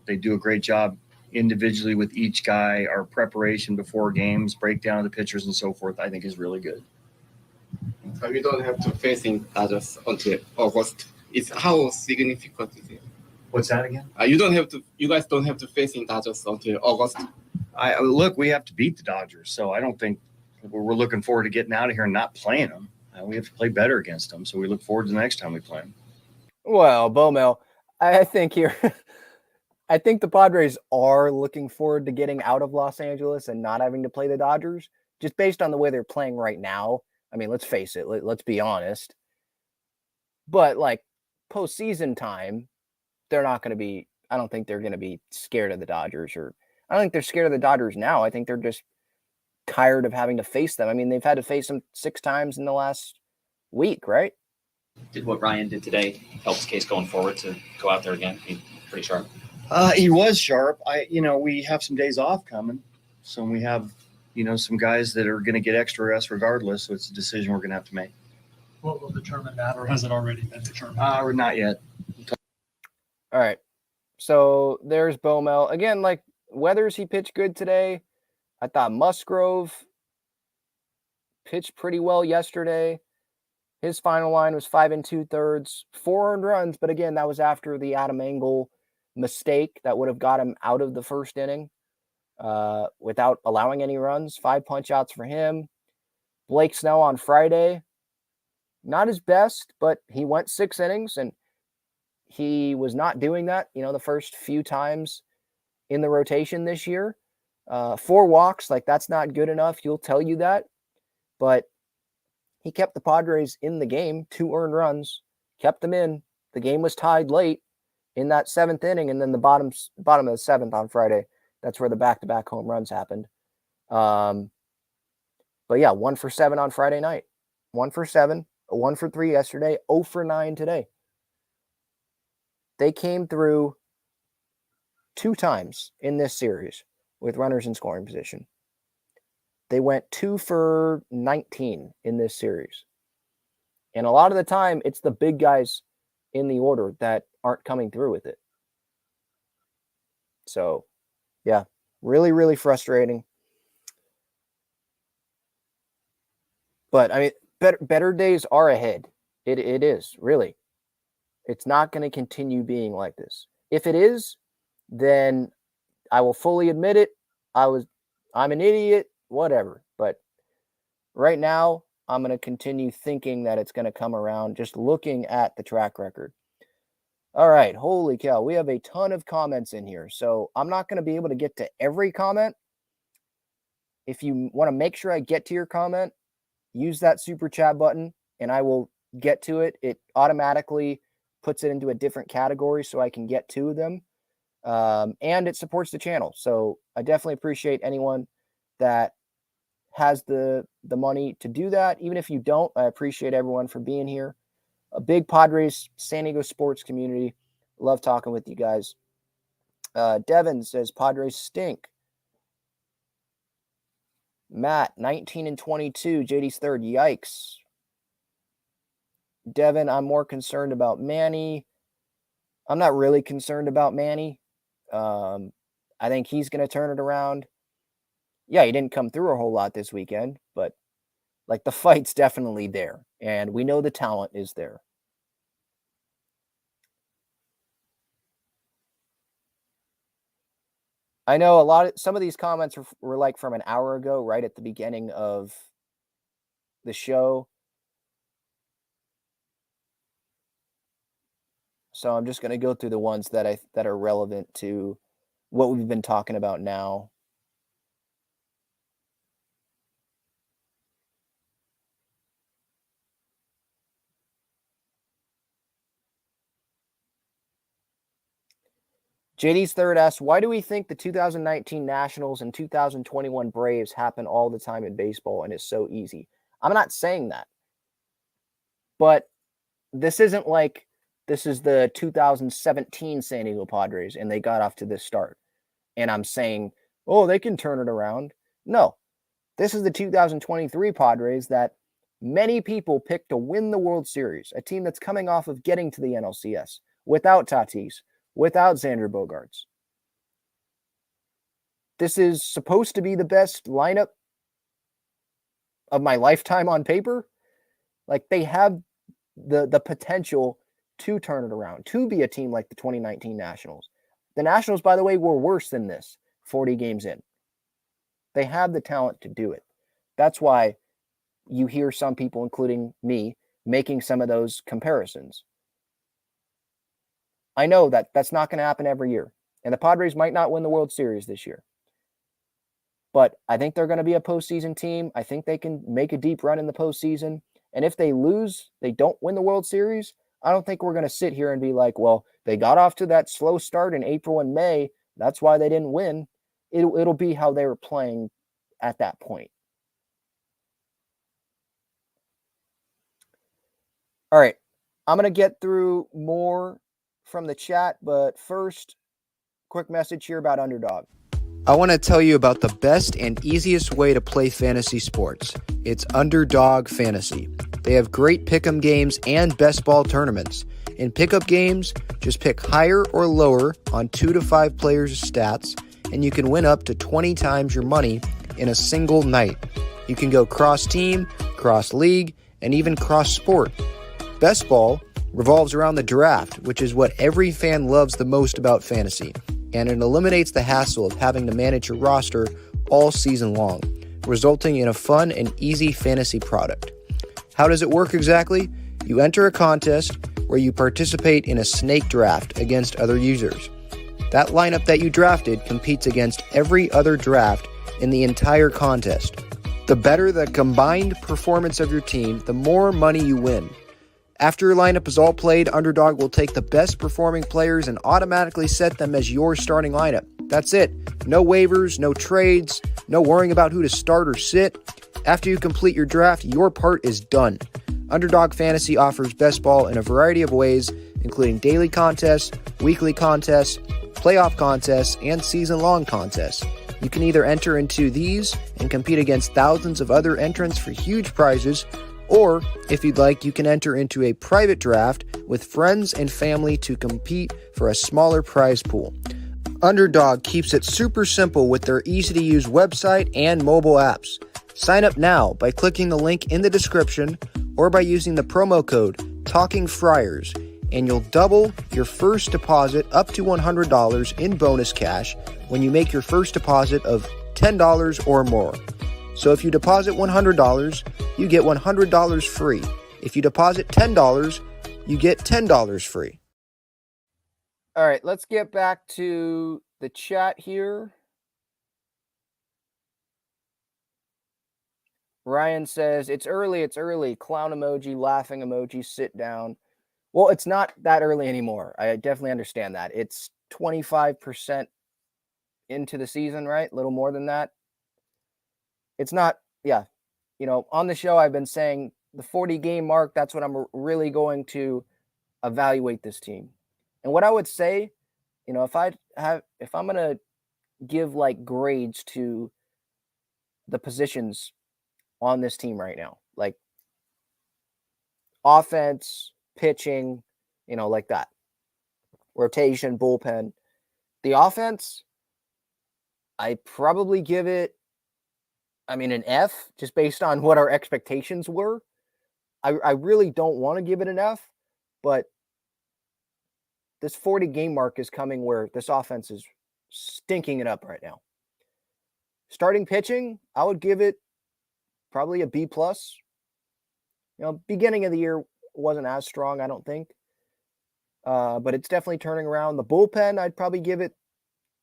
They do a great job individually with each guy. Our preparation before games, breakdown of the pitchers and so forth, I think is really good. You don't have to face in Dodgers until August. It's how significant is it? What's that again? You guys don't have to face in Dodgers until August. Look, we have to beat the Dodgers, so I don't think we're looking forward to getting out of here and not playing them. We have to play better against them, so we look forward to the next time we play them. Well, Bomel, I think I think the Padres are looking forward to getting out of Los Angeles and not having to play the Dodgers, just based on the way they're playing right now. I mean, let's face it. Let's be honest. But like postseason time, they're not going to be. I don't think they're going to be scared of the Dodgers, or I don't think they're scared of the Dodgers now. I think they're just tired of having to face them. I mean, they've had to face them 6 times in the last week, right? Did what Ryan did today help his case going forward to go out there again? He's pretty sharp. He was sharp. We have some days off coming, so we have, some guys that are going to get extra rest regardless. So it's a decision we're going to have to make. What will determine that, or has it already been determined? Or not yet. All right. So there's Bomel again. Like Weathers, he pitched good today. I thought Musgrove pitched pretty well yesterday. His final line was 5 2/3, 4 earned runs. But again, that was after the Adam Engel mistake that would have got him out of the first inning without allowing any runs. 5 punch outs for him. Blake Snell on Friday, not his best, but he went 6 innings. And he was not doing that, the first few times in the rotation this year. 4 walks, like that's not good enough. He'll tell you that. But he kept the Padres in the game, 2 earned runs, kept them in. The game was tied late in that 7th inning, and then the bottom of the 7th on Friday, that's where the back-to-back home runs happened. But yeah, 1 for 7 on Friday night. 1 for 7, a 1 for 3 yesterday, 0 for 9 today. They came through 2 times in this series with runners in scoring position. They went 2 for 19 in this series. And a lot of the time, it's the big guys in the order that aren't coming through with it. So, yeah, really, really frustrating. But, I mean, better days are ahead. It is, really. It's not going to continue being like this. If it is, then I will fully admit it. I'm an idiot, whatever. But right now, I'm going to continue thinking that it's going to come around, just looking at the track record. All right, holy cow. We have a ton of comments in here. So I'm not going to be able to get to every comment. If you want to make sure I get to your comment, use that super chat button and I will get to it. It automatically puts it into a different category so I can get to them. And it supports the channel. So I definitely appreciate anyone that has the money to do that. Even if you don't, I appreciate everyone for being here. A big Padres San Diego sports community. Love talking with you guys. Devin says Padres stink. Matt, 19 and 22. JD's third. Yikes. Devin, I'm more concerned about Manny. I'm not really concerned about Manny. I think he's going to turn it around. Yeah, he didn't come through a whole lot this weekend, but like the fight's definitely there, and we know the talent is there. I know some of these comments were like from an hour ago, right at the beginning of the show. So I'm just going to go through the ones that are relevant to what we've been talking about now. JD's third asks, why do we think the 2019 Nationals and 2021 Braves happen all the time in baseball and it's so easy? I'm not saying that. But this isn't like this is the 2017 San Diego Padres and they got off to this start. And I'm saying, oh, they can turn it around. No, this is the 2023 Padres that many people picked to win the World Series, a team that's coming off of getting to the NLCS without Tatis, without Xander Bogaerts. This is supposed to be the best lineup of my lifetime on paper. Like they have the potential to turn it around, to be a team like the 2019 Nationals. The Nationals, by the way, were worse than this 40 games in. They have the talent to do it. That's why you hear some people, including me, making some of those comparisons. I know that that's not going to happen every year. And the Padres might not win the World Series this year. But I think they're going to be a postseason team. I think they can make a deep run in the postseason. And if they lose, they don't win the World Series, I don't think we're going to sit here and be like, well, they got off to that slow start in April and May. That's why they didn't win. It'll be how they were playing at that point. All right. I'm going to get through more from the chat, but first, quick message here about Underdog. I want to tell you about the best and easiest way to play fantasy sports. It's Underdog Fantasy. They have great pick'em games and best ball tournaments. In pickup games, just pick higher or lower on 2 to 5 players' stats, and you can win up to 20 times your money in a single night. You can go cross-team, cross-league, and even cross-sport. Best ball revolves around the draft, which is what every fan loves the most about fantasy, and it eliminates the hassle of having to manage your roster all season long, resulting in a fun and easy fantasy product. How does it work exactly? You enter a contest, where you participate in a snake draft against other users. That lineup that you drafted competes against every other draft in the entire contest. The better the combined performance of your team, the more money you win. After your lineup is all played, Underdog will take the best performing players and automatically set them as your starting lineup. That's it. No waivers, no trades, no worrying about who to start or sit. After you complete your draft, your part is done. Underdog Fantasy offers best ball in a variety of ways, including daily contests, weekly contests, playoff contests, and season-long contests. You can either enter into these and compete against thousands of other entrants for huge prizes, or, if you'd like, you can enter into a private draft with friends and family to compete for a smaller prize pool. Underdog keeps it super simple with their easy-to-use website and mobile apps. Sign up now by clicking the link in the description or by using the promo code TALKINGFRIARS, and you'll double your first deposit up to $100 in bonus cash when you make your first deposit of $10 or more. So if you deposit $100, you get $100 free. If you deposit $10, you get $10 free. All right, let's get back to the chat here. Ryan says, it's early. Clown emoji, laughing emoji, sit down. Well, it's not that early anymore. I definitely understand that. It's 25% into the season, right? A little more than that. It's not, yeah. On the show, I've been saying the 40-game mark, that's when I'm really going to evaluate this team. And what I would say, if I'm going to give like grades to the positions on this team right now, like offense, pitching, like that, rotation, bullpen. The offense, I probably give it, an F, just based on what our expectations were. I really don't want to give it an F, but this 40-game mark is coming where this offense is stinking it up right now. Starting pitching, I would give it probably a B+. Beginning of the year wasn't as strong, I don't think. But it's definitely turning around. The bullpen, I'd probably give it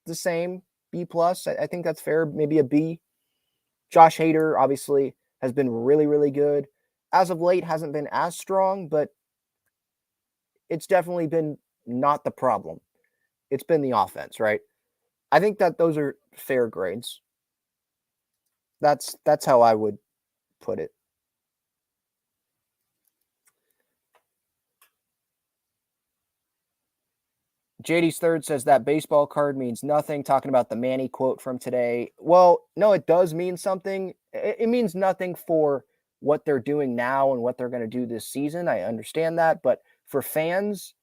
the same, B+. I think that's fair, maybe a B. Josh Hader, obviously, has been really, really good. As of late, hasn't been as strong, but it's definitely been not the problem. It's been the offense, right? I think that those are fair grades. That's how I would put it. JD's Third says that baseball card means nothing, talking about the Manny quote from today. Well, no, it does mean something. It means nothing for what they're doing now and what they're going to do this season. I understand that. But for fans,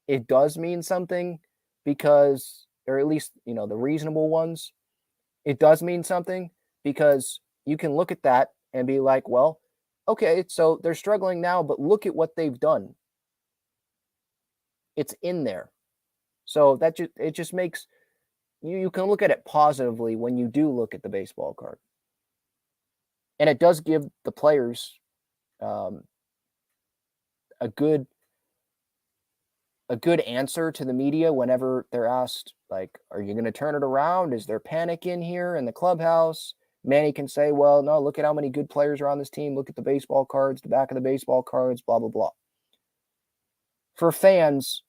it does mean something because, or at least, the reasonable ones, it does mean something because you can look at that and be like, well, okay, so they're struggling now, but look at what they've done. It's in there. So it just makes you can look at it positively when you do look at the baseball card. And it does give the players a good answer to the media whenever they're asked, like, are you going to turn it around? Is there panic in here in the clubhouse? Manny can say, well, no, look at how many good players are on this team. Look at the baseball cards, the back of the baseball cards, blah, blah, blah. For fans,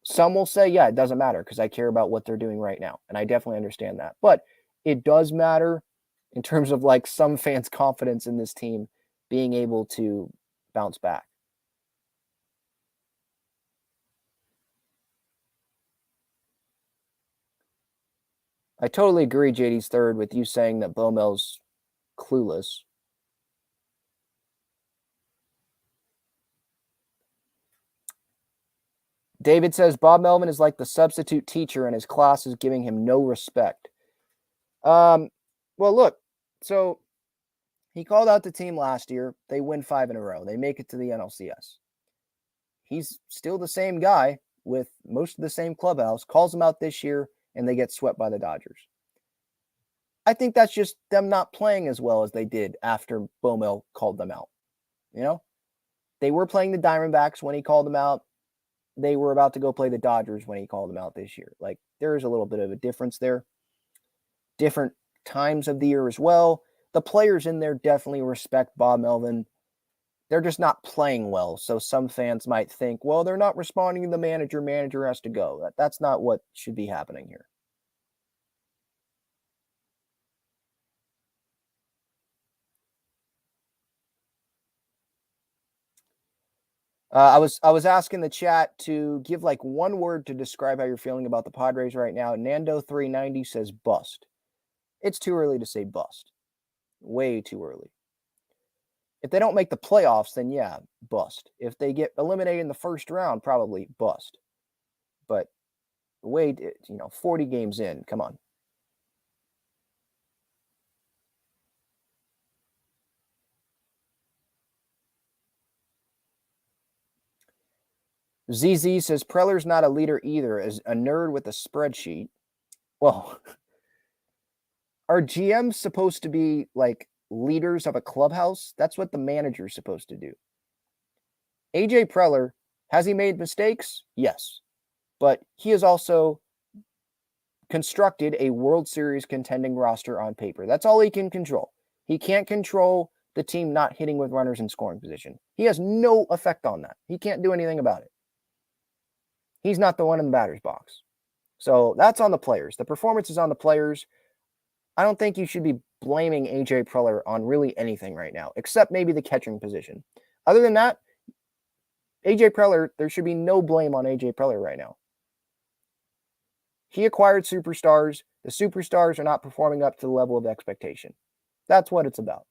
some will say, yeah, it doesn't matter because I care about what they're doing right now. And I definitely understand that. But it does matter in terms of like some fans' confidence in this team being able to bounce back. I totally agree, JD's Third, with you saying that Bomel's clueless. David says Bob Melvin is like the substitute teacher and his class is giving him no respect. Well, look, so he called out the team last year. They win 5 in a row. They make it to the NLCS. He's still the same guy with most of the same clubhouse, calls them out this year, and they get swept by the Dodgers. I think that's just them not playing as well as they did after Bomel called them out. They were playing the Diamondbacks when he called them out. They were about to go play the Dodgers when he called them out this year. Like, there is a little bit of a difference there. Different times of the year as well. The players in there definitely respect Bob Melvin. They're just not playing well. So some fans might think, well, they're not responding to the manager. Manager has to go. That's not what should be happening here. I was asking the chat to give like one word to describe how you're feeling about the Padres right now. Nando390 says bust. It's too early to say bust. Way too early. If they don't make the playoffs, then yeah, bust. If they get eliminated in the first round, probably bust. But wait, 40 games in, come on. ZZ says Preller's not a leader either, as a nerd with a spreadsheet. Well, are GMs supposed to be like leaders of a clubhouse? That's what the manager's supposed to do. AJ Preller, has he made mistakes? Yes. But he has also constructed a World Series contending roster on paper. That's all he can control. He can't control the team not hitting with runners in scoring position. He has no effect on that. He can't do anything about it. He's not the one in the batter's box. So that's on the players. The performance is on the players. I don't think you should be blaming AJ Preller on really anything right now, except maybe the catching position. Other than that, AJ Preller, there should be no blame on AJ Preller right now. He acquired superstars. The superstars are not performing up to the level of expectation. That's what it's about.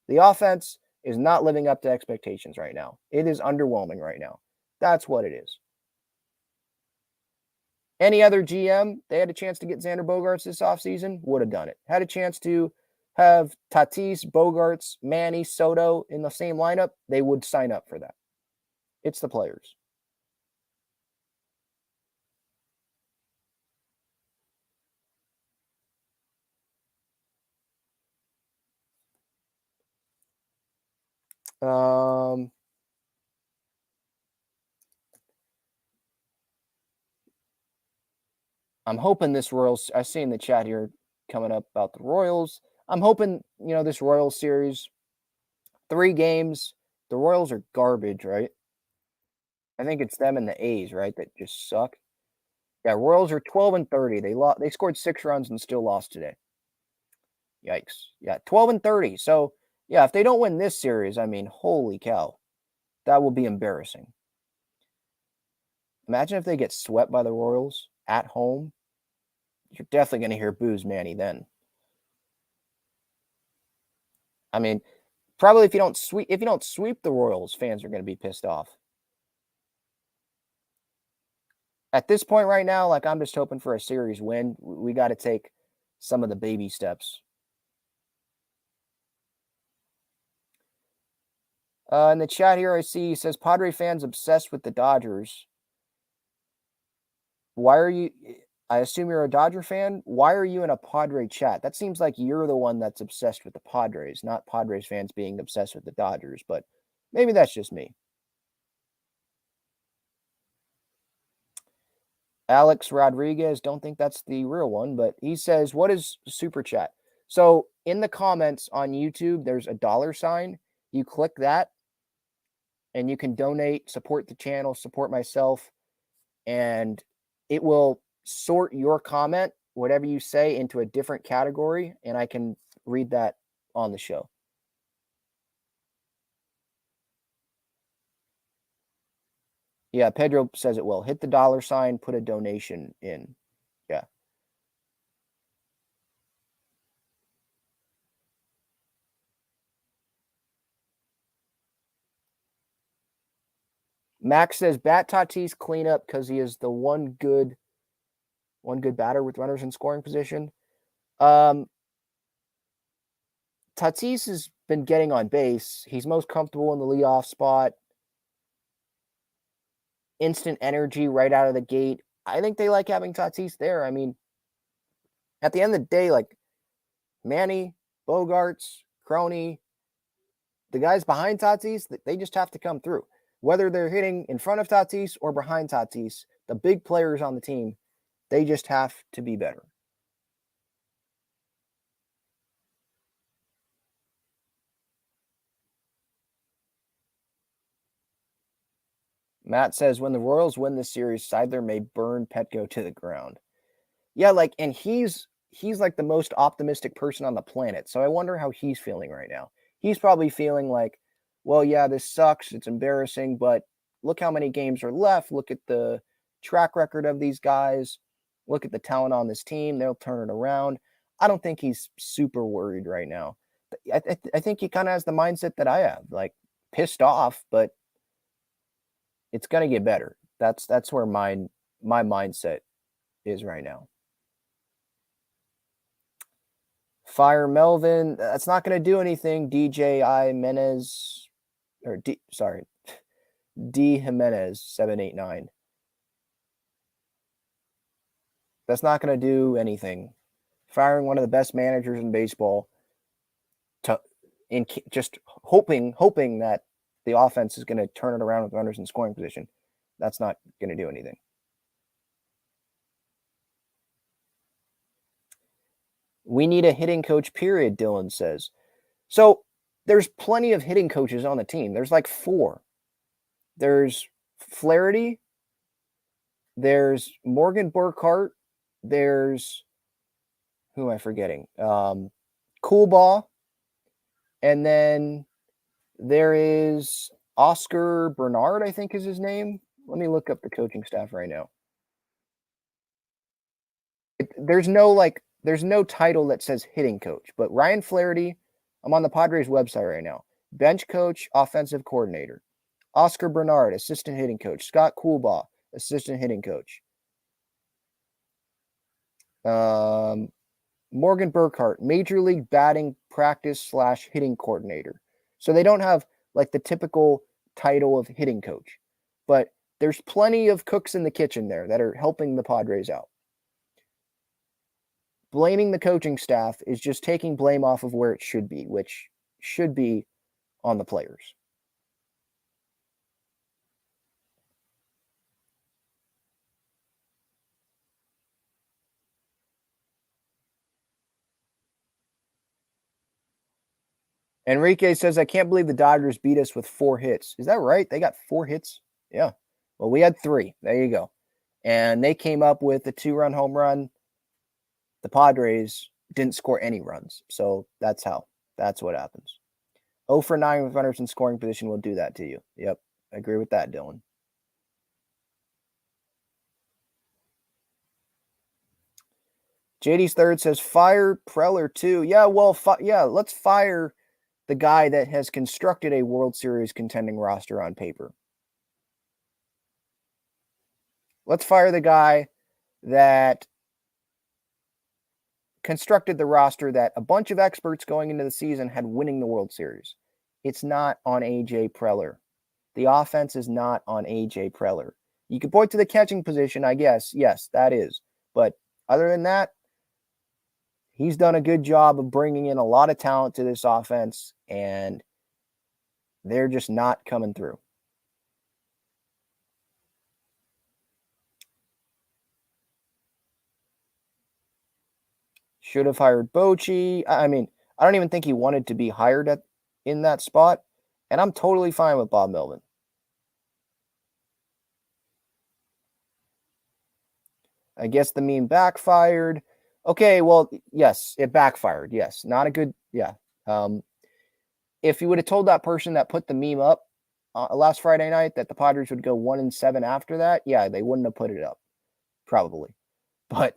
The offense is not living up to expectations right now. It is underwhelming right now. That's what it is. Any other GM, they had a chance to get Xander Bogaerts this offseason, would have done it. Had a chance to have Tatis, Bogaerts, Manny, Soto in the same lineup, they would sign up for that. It's the players. I'm hoping this Royals, I see in the chat here coming up about the Royals. I'm hoping, this Royals series, 3 games, the Royals are garbage, right? I think it's them and the A's, right, that just suck. Yeah, Royals are 12-30. They scored 6 runs and still lost today. Yikes. Yeah, 12-30. So, yeah, if they don't win this series, I mean, holy cow. That will be embarrassing. Imagine if they get swept by the Royals at home. You're definitely going to hear boos Manny then. I mean, probably if you don't sweep the Royals, fans are going to be pissed off. At this point right now, like, I'm just hoping for a series win. We got to take some of the baby steps. In the chat here, I see, says Padre fans obsessed with the Dodgers. Why are you? I assume you're a Dodger fan. Why are you in a Padre chat? That seems like you're the one that's obsessed with the Padres, not Padres fans being obsessed with the Dodgers. But maybe that's just me. Alex Rodriguez, don't think that's the real one, but he says, what is super chat? So in the comments on YouTube, there's a $sign. You click that and you can donate, support the channel, support myself, and it will sort your comment, whatever you say, into a different category, and I can read that on the show. Yeah, Pedro says it will. Hit the $sign, put a donation in. Yeah. Max says bat Tatis cleanup because he is the one good batter with runners in scoring position. Tatis has been getting on base. He's most comfortable in the leadoff spot. Instant energy right out of the gate. I think they like having Tatis there. I mean, at the end of the day, like Manny, Bogaerts, Crony, the guys behind Tatis, they just have to come through. whether they're hitting in front of Tatis or behind Tatis, the big players on the team, they just have to be better. Matt says, when the Royals win this series, Seidler may burn Petco to the ground. Yeah, like, and he's like the most optimistic person on the planet. So I wonder how he's feeling right now. He's probably feeling like, well, yeah, this sucks. It's embarrassing, but look how many games are left. Look at the track record of these guys. Look at the talent on this team. They'll turn it around. I don't think he's super worried right now. I think he kind of has the mindset that I have, like pissed off, but it's going to get better. That's where my mindset is right now. Fire Melvin. That's not going to do anything. DJI Menez, or D Jimenez 789. That's not going to do anything. Firing one of the best managers in baseball, just hoping that the offense is going to turn it around with runners in scoring position. That's not going to do anything. We need a hitting coach, period, Dylan says. So there's plenty of hitting coaches on the team. There's like 4. There's Flaherty. There's Morgan Burkhart. There's, who am I forgetting? Coolbaugh. And then there is Oscar Bernard, I think is his name. Let me look up the coaching staff right now. There's no title that says hitting coach, but Ryan Flaherty, I'm on the Padres website right now. Bench coach, offensive coordinator. Oscar Bernard, assistant hitting coach. Scott Coolbaugh, assistant hitting coach. Morgan Burkhart, major league batting practice / hitting coordinator. So they don't have like the typical title of hitting coach, but there's plenty of cooks in the kitchen there that are helping the Padres out. Blaming the coaching staff is just taking blame off of where it should be, which should be on the players. Enrique says, I can't believe the Dodgers beat us with 4 hits. Is that right? They got 4 hits? Yeah. Well, we had 3. There you go. And they came up with a 2-run home run. The Padres didn't score any runs. So that's what happens. 0 for 9 with runners in scoring position will do that to you. Yep. I agree with that, Dylan. JD's third says, fire Preller too. Yeah, well, let's fire the guy that has constructed a World Series contending roster on paper. Let's fire the guy that constructed the roster that a bunch of experts going into the season had winning the World Series. It's not on A.J. Preller. The offense is not on A.J. Preller. You could point to the catching position, I guess. Yes, that is. But other than that, he's done a good job of bringing in a lot of talent to this offense, and they're just not coming through. Should have hired Bochy. I mean, I don't even think he wanted to be hired in that spot, and I'm totally fine with Bob Melvin. I guess the meme backfired. Okay, well, yes, it backfired. Yes, not a good, yeah. If you would have told that person that put the meme up last Friday night that the Padres would go 1-7 after that, yeah, they wouldn't have put it up, probably. But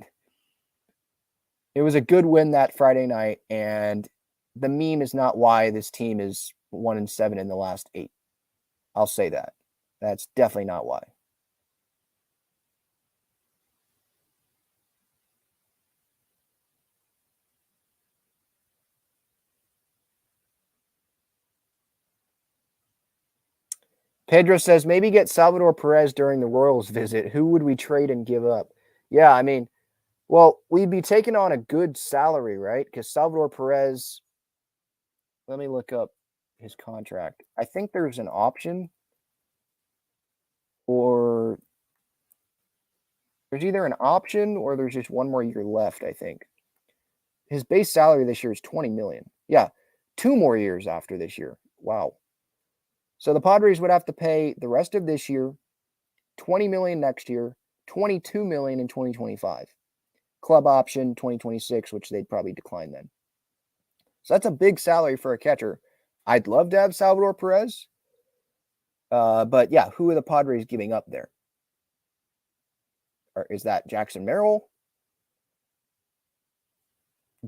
it was a good win that Friday night, and the meme is not why this team is 1-7 in the last 8. I'll say that. That's definitely not why. Pedro says, maybe get Salvador Perez during the Royals visit. Who would we trade and give up? Yeah, I mean, well, we'd be taking on a good salary, right? Because Salvador Perez, let me look up his contract. I think there's an option. or there's either an option or there's just one more year left, I think. His base salary this year is $20 million. Yeah, 2 more years after this year. Wow. So the Padres would have to pay the rest of this year, $20 million next year, $22 million in 2025. Club option 2026, which they'd probably decline then. So that's a big salary for a catcher. I'd love to have Salvador Perez. But yeah, who are the Padres giving up there? Or is that Jackson Merrill?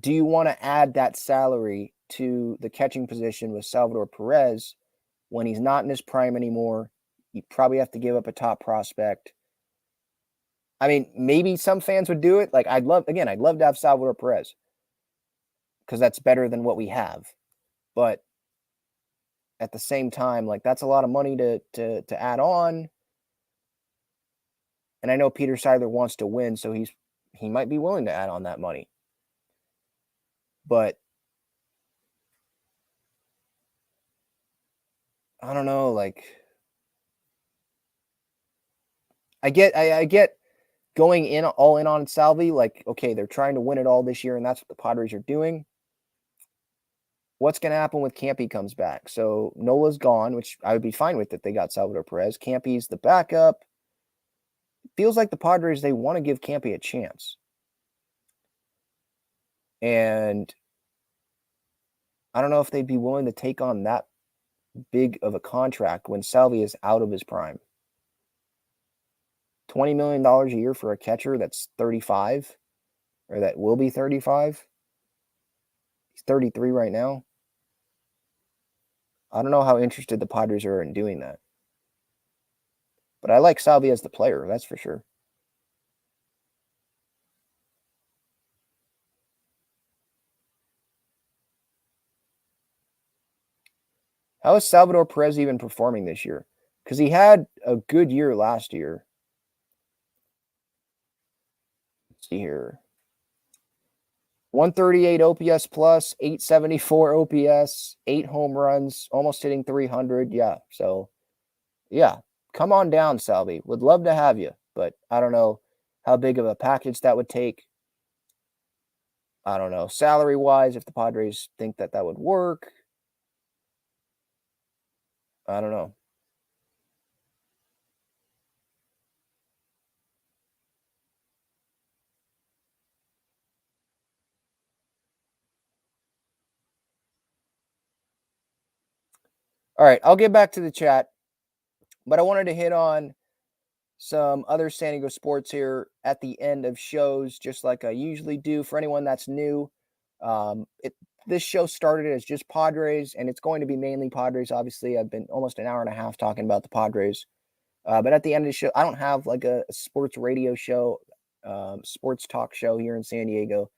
Do you want to add that salary to the catching position with Salvador Perez when he's not in his prime anymore? You probably have to give up a top prospect. I mean, maybe some fans would do it. Like, I'd love to have Salvador Perez because that's better than what we have. But at the same time, like, that's a lot of money to add on. And I know Peter Seidler wants to win, so he might be willing to add on that money. But I don't know, like, I get going in all in on Salvi, like, okay, they're trying to win it all this year, and that's what the Padres are doing. What's going to happen when Campy comes back? So Nola's gone, which I would be fine with if they got Salvador Perez. Campy's the backup. It feels like the Padres, they want to give Campy a chance. And I don't know if they'd be willing to take on that big of a contract when Salvi is out of his prime. $20 million a year for a catcher that's 35, or that will be 35. He's 33 right now. I don't know how interested the Padres are in doing that. But I like Salvi as the player, that's for sure. How is Salvador Perez even performing this year? Because he had a good year last year. Let's see here. 138 OPS plus, 874 OPS, 8 home runs, almost hitting 300. Yeah, so, yeah. Come on down, Salvi. Would love to have you, but I don't know how big of a package that would take. I don't know. Salary-wise, if the Padres think that would work. I don't know. All right, I'll get back to the chat, but I wanted to hit on some other San Diego sports here at the end of shows, just like I usually do. For anyone that's new, this show started as just Padres, and it's going to be mainly Padres. Obviously, I've been almost an hour and a half talking about the Padres. But at the end of the show, I don't have like a sports radio show, sports talk show here in San Diego.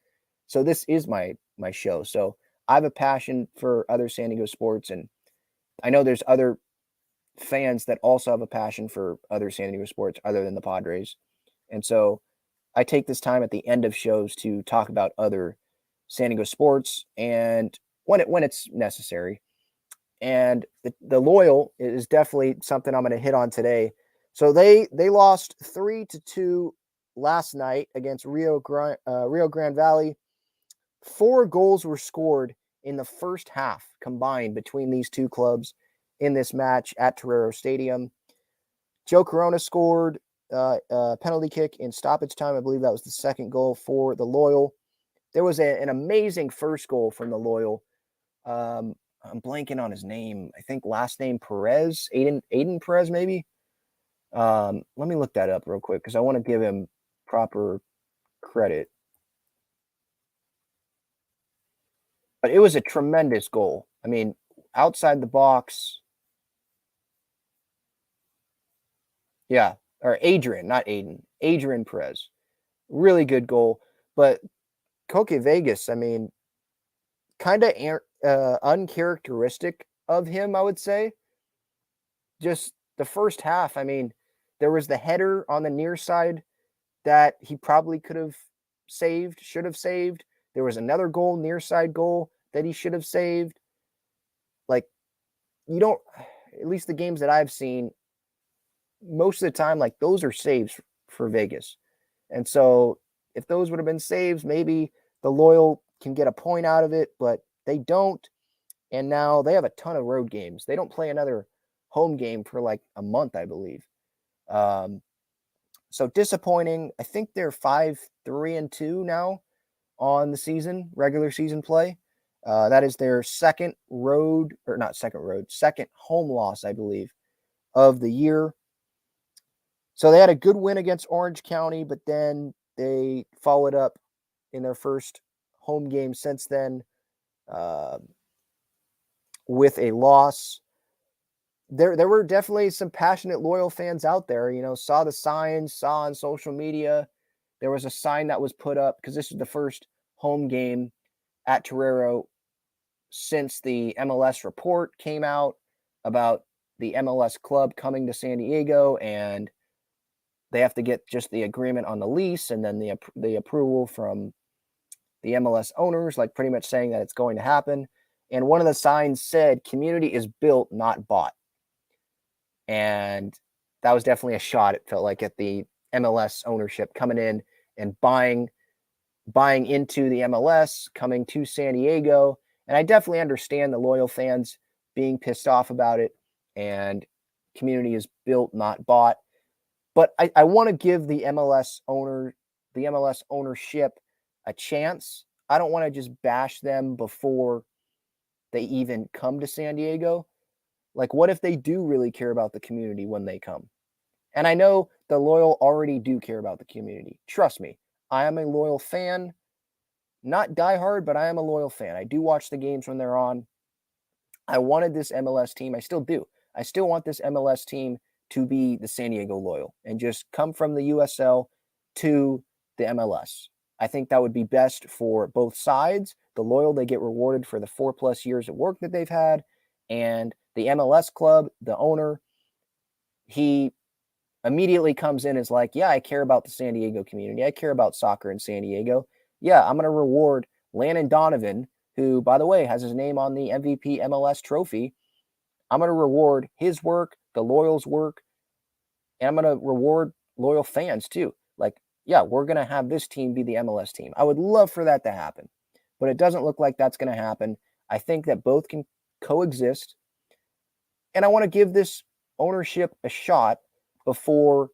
So this is my show. So I have a passion for other San Diego sports, and I know there's other fans that also have a passion for other San Diego sports other than the Padres. And so I take this time at the end of shows to talk about other San Diego sports and when it's necessary. And the Loyal is definitely something I'm going to hit on today. So they lost 3-2 last night against Rio Grande Valley. 4 goals were scored in the first half combined between these two clubs in this match at Torero Stadium. Joe Corona scored a penalty kick in stoppage time. I believe that was the second goal for the Loyal. There was an amazing first goal from the Loyal. I'm blanking on his name. I think last name Perez, Aiden Perez, maybe. Let me look that up real quick because I want to give him proper credit. But it was a tremendous goal. I mean, outside the box. Yeah, or Adrian, not Aiden. Adrian Perez. Really good goal. But Koke Vegas, I mean, kind of uncharacteristic of him, I would say. Just the first half, I mean, there was the header on the near side that he probably could have saved, should have saved. There was another goal, near side goal, that he should have saved. Like, you don't, at least the games that I've seen, most of the time, like those are saves for Vegas. And so if those would have been saves, maybe the Loyal can get a point out of it, but they don't. And now they have a ton of road games. They don't play another home game for like a month, I believe. So disappointing. I think they're 5-3-2 now on the season, regular season play. That is their second home loss, I believe, of the year. So they had a good win against Orange County, but then they followed up in their first home game since then with a loss. There were definitely some passionate Loyal fans out there, saw the signs, saw on social media. There was a sign that was put up because this is the first home game at Torero since the MLS report came out about the MLS club coming to San Diego, and they have to get just the agreement on the lease and then the approval from the MLS owners, like pretty much saying that it's going to happen. And one of the signs said, "Community is built, not bought." And that was definitely a shot, it felt like, at the MLS ownership coming in and buying into the MLS, coming to San Diego. And I definitely understand the Loyal fans being pissed off about it, and community is built, not bought. But I want to give the MLS ownership a chance. I don't want to just bash them before they even come to San Diego. Like, what if they do really care about the community when they come? And I know the Loyal already do care about the community. Trust me, I am a Loyal fan. Not diehard, but I am a Loyal fan. I do watch the games when they're on. I wanted this MLS team. I still do. I still want this MLS team to be the San Diego Loyal and just come from the USL to the MLS. I think that would be best for both sides. The Loyal, they get rewarded for the 4+ years of work that they've had. And the MLS club, the owner, he immediately comes in as like, yeah, I care about the San Diego community. I care about soccer in San Diego. Yeah, I'm going to reward Landon Donovan, who, by the way, has his name on the MVP MLS trophy. I'm going to reward his work, the Loyal's work, and I'm going to reward Loyal fans too. Like, yeah, we're going to have this team be the MLS team. I would love for that to happen, but it doesn't look like that's going to happen. I think that both can coexist, and I want to give this ownership a shot before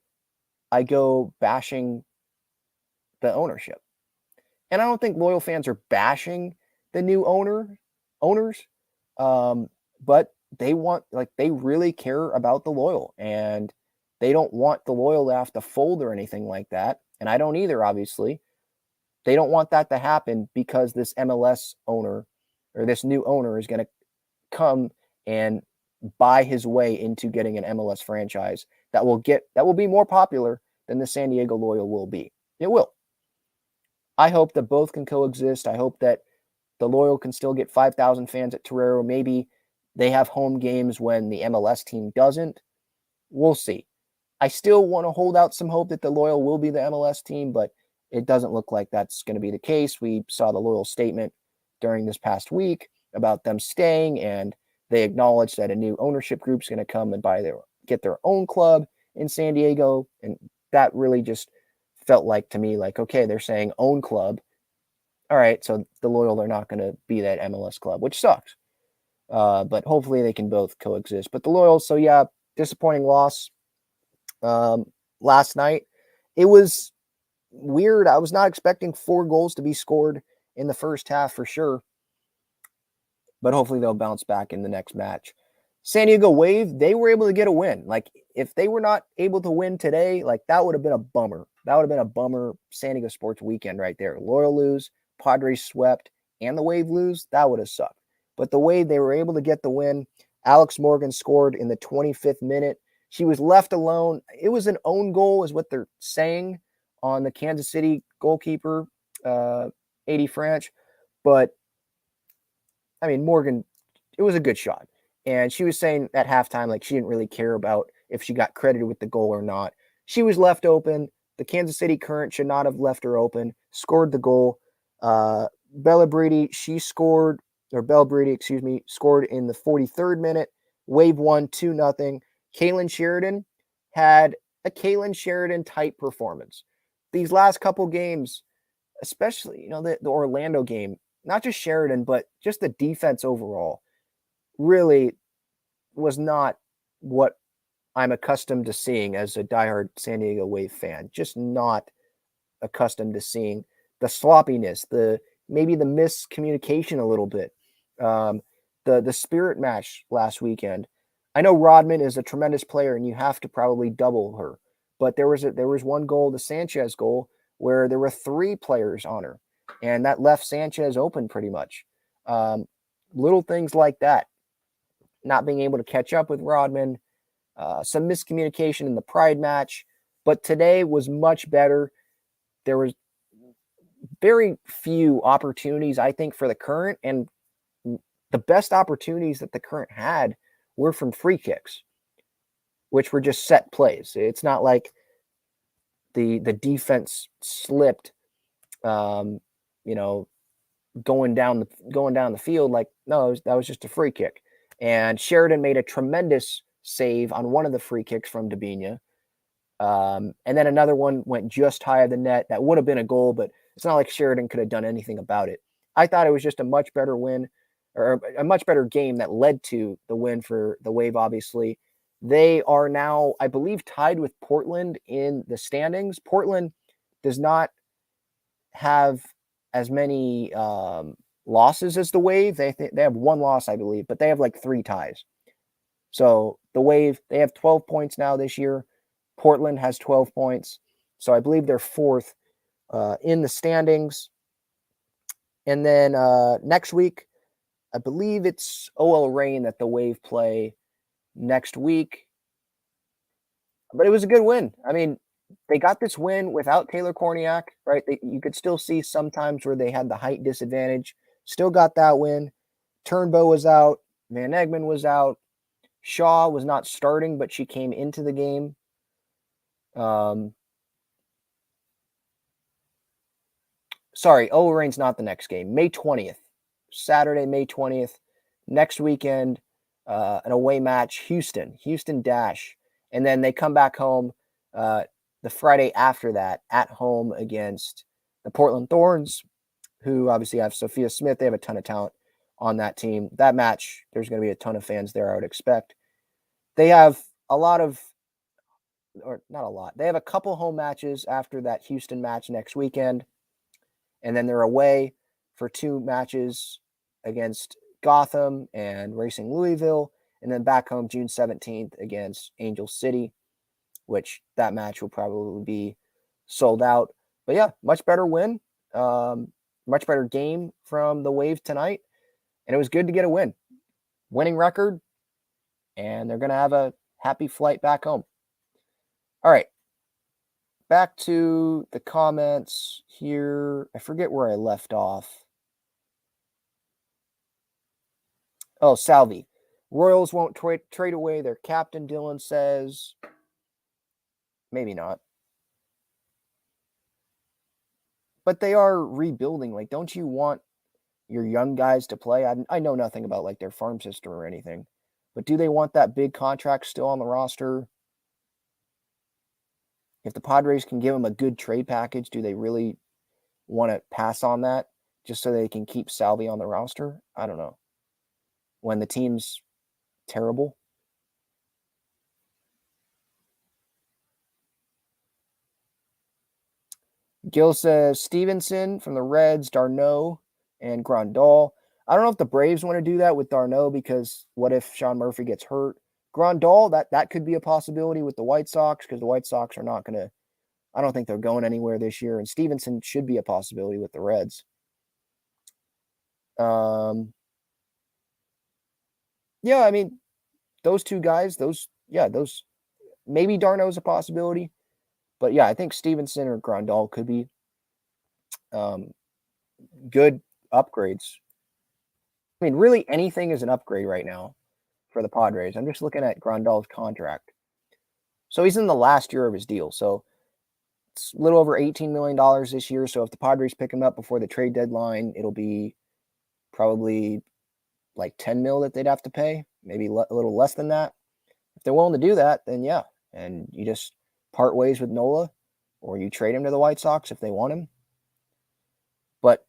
I go bashing the ownership. And I don't think Loyal fans are bashing the new owners, but they really care about the Loyal, and they don't want the Loyal to have to fold or anything like that. And I don't either, obviously. They don't want that to happen because this MLS owner or this new owner is going to come and buy his way into getting an MLS franchise that will be more popular than the San Diego Loyal will be. It will. I hope that both can coexist. I hope that the Loyal can still get 5,000 fans at Torero. Maybe they have home games when the MLS team doesn't. We'll see. I still want to hold out some hope that the Loyal will be the MLS team, but it doesn't look like that's going to be the case. We saw the Loyal statement during this past week about them staying, and they acknowledged that a new ownership group is going to come and get their own club in San Diego, and that really just felt like to me like, okay, they're saying own club. All right, so the Loyal are not going to be that MLS club, which sucks. But hopefully they can both coexist. But the Loyal, so yeah, disappointing loss last night. It was weird. I was not expecting 4 goals to be scored in the first half for sure. But hopefully they'll bounce back in the next match. San Diego Wave, they were able to get a win. Like, if they were not able to win today, like, that would have been a bummer. That would have been a bummer San Diego sports weekend right there. Loyal lose, Padres swept, and the Wave lose. That would have sucked. But the Wave, they were able to get the win. Alex Morgan scored in the 25th minute. She was left alone. It was an own goal is what they're saying on the Kansas City goalkeeper, 80 French. But, I mean, Morgan, it was a good shot. And she was saying at halftime, like, she didn't really care about if she got credited with the goal or not. She was left open. The Kansas City Current should not have left her open. Scored the goal. Bella Brady, scored in the 43rd minute. Wave won 2-0. Kaylin Sheridan, had a Kalen Sheridan type performance. These last couple games, especially, the Orlando game, not just Sheridan, but just the defense overall, really was not what I'm accustomed to seeing as a diehard San Diego Wave fan. Just not accustomed to seeing the sloppiness, maybe the miscommunication a little bit, the spirit match last weekend. I know Rodman is a tremendous player, and you have to probably double her. But there was one goal, the Sanchez goal, where there were 3 players on her, and that left Sanchez open pretty much. Little things like that, not being able to catch up with Rodman, some miscommunication in the Pride match. But today was much better. There was very few opportunities, I think, for the Current, and the best opportunities that the Current had were from free kicks, which were just set plays. It's not like the defense slipped, going down the field. Like, no, that was just a free kick. And Sheridan made a tremendous save on one of the free kicks from Debunking. And then another one went just high of the net. That would have been a goal, but it's not like Sheridan could have done anything about it. I thought it was just a much better win, or a much better game that led to the win for the Wave, obviously. They are now, I believe, tied with Portland in the standings. Portland does not have as many losses as the Wave. They have 1 loss, I believe, but they have like 3 ties. So the Wave, they have 12 points now this year. Portland has 12 points. So I believe they're 4th in the standings. And then next week, I believe it's OL Reign that the Wave play next week. But it was a good win. I mean, they got this win without Taylor Korniak, right? You could still see sometimes where they had the height disadvantage. Still got that win. Turnbow was out. Van Egmond was out. Shaw was not starting, but she came into the game. Sorry, OL Reign's not the next game. May 20th. Saturday, May 20th. Next weekend, an away match, Houston Dash. And then they come back home the Friday after that at home against the Portland Thorns, who obviously have Sophia Smith. They have a ton of talent on that team. That match, there's going to be a ton of fans there, I would expect. They have not a lot. They have a couple home matches after that Houston match next weekend. And then they're away for 2 matches against Gotham and Racing Louisville. And then back home June 17th against Angel City, which that match will probably be sold out. But yeah, much better win. Much better game from the Wave tonight. And it was good to get a win. Winning record. And they're going to have a happy flight back home. All right. Back to the comments here. I forget where I left off. Oh, Salvi. Royals won't trade away their captain, Dylan says. Maybe not. But they are rebuilding. Like, don't you want your young guys to play? I know nothing about like their farm system or anything. But do they want that big contract still on the roster? If the Padres can give them a good trade package, do they really want to pass on that just so they can keep Salvi on the roster? I don't know. When the team's terrible. Gil says Stevenson from the Reds, Darno, and Grandal. I don't know if the Braves want to do that with Darno, because what if Sean Murphy gets hurt? Grandal, that could be a possibility with the White Sox, because the White Sox are not going to, I don't think they're going anywhere this year. And Stevenson should be a possibility with the Reds. Yeah, I mean, those 2 guys, maybe Darno's a possibility. But yeah, I think Stevenson or Grandal could be good upgrades. I mean, really anything is an upgrade right now for the Padres. I'm just looking at Grandal's contract. So he's in the last year of his deal. So it's a little over $18 million this year. So if the Padres pick him up before the trade deadline, it'll be probably like $10 million that they'd have to pay, maybe a little less than that. If they're willing to do that, then yeah, and you just part ways with Nola, or you trade him to the White Sox if they want him. But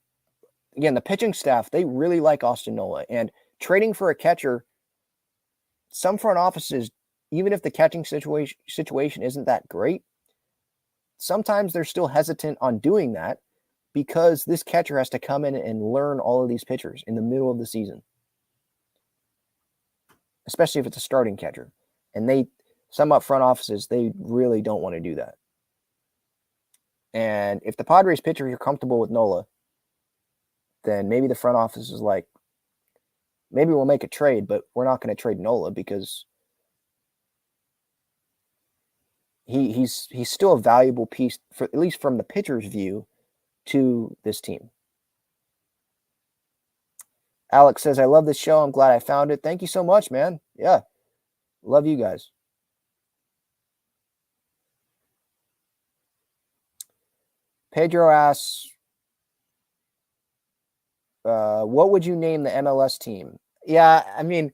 again, the pitching staff, they really like Austin Nola, and trading for a catcher, some front offices, even if the catching situation isn't that great, sometimes they're still hesitant on doing that because this catcher has to come in and learn all of these pitchers in the middle of the season, especially if it's a starting catcher. And some up front offices, they really don't want to do that. And if the Padres pitcher, you're comfortable with Nola, then maybe the front office is like, maybe we'll make a trade, but we're not going to trade Nola because he's still a valuable piece, for at least from the pitcher's view, to this team. Alex says, I love this show. I'm glad I found it. Thank you so much, man. Yeah. Love you guys. Pedro asks, what would you name the MLS team? Yeah, I mean,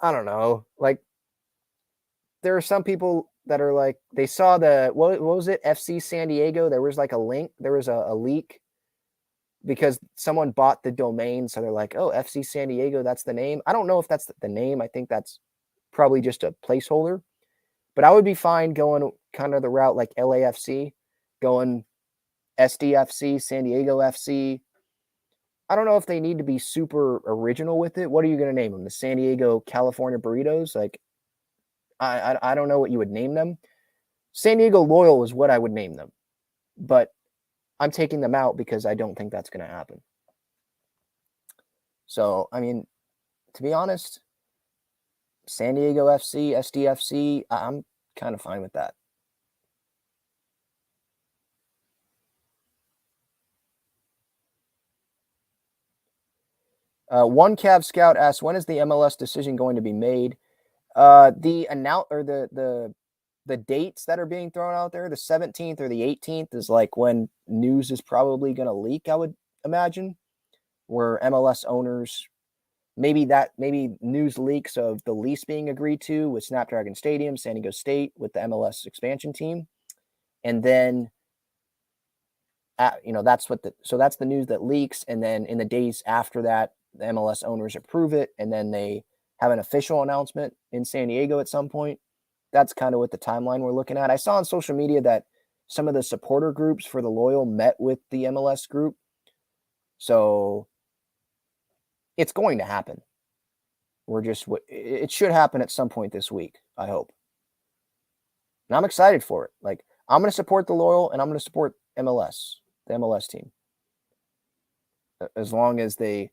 I don't know. Like, there are some people that are like, they saw what was it? FC San Diego. There was like a link. There was a leak because someone bought the domain. So they're like, oh, FC San Diego, that's the name. I don't know if that's the name. I think that's probably just a placeholder. But I would be fine going kind of the route like LAFC, going SDFC, San Diego FC. I don't know if they need to be super original with it. What are you going to name them? The San Diego California Burritos? Like, I don't know what you would name them. San Diego Loyal is what I would name them. But I'm taking them out because I don't think that's going to happen. So, I mean, to be honest, San Diego FC, SDFC, I'm kind of fine with that. One Cav Scout asks, when is the MLS decision going to be made? The dates that are being thrown out there, the 17th or the 18th, is like when news is probably going to leak, I would imagine, where MLS owners, maybe news leaks of the lease being agreed to with Snapdragon Stadium, San Diego State, with the MLS expansion team. And then, that's that's the news that leaks. And then in the days after that, the MLS owners approve it, and then they have an official announcement in San Diego at some point. That's kind of what the timeline we're looking at. I saw on social media that some of the supporter groups for the Loyal met with the MLS group. So it's going to happen. It should happen at some point this week, I hope. And I'm excited for it. Like, I'm going to support the Loyal, and I'm going to support MLS, the MLS team. As long as they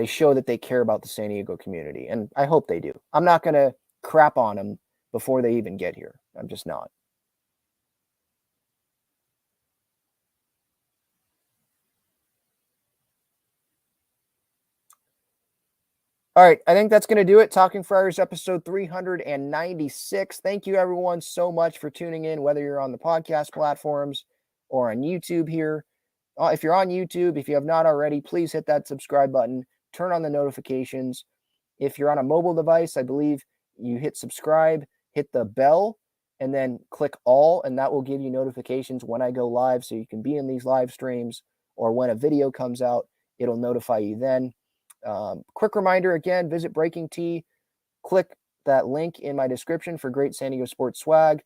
show that they care about the San Diego community. And I hope they do. I'm not going to crap on them before they even get here. I'm just not. All right, I think that's going to do it. Talking Friars episode 396. Thank you, everyone, so much for tuning in, whether you're on the podcast platforms or on YouTube here. If you're on YouTube, if you have not already, please hit that subscribe button. Turn on the notifications. If you're on a mobile device, I believe you hit subscribe, hit the bell, and then click all, and that will give you notifications when I go live, so you can be in these live streams, or when a video comes out, it'll notify you then. Quick reminder again, visit Breaking Tea. Click that link in my description for great San Diego sports swag.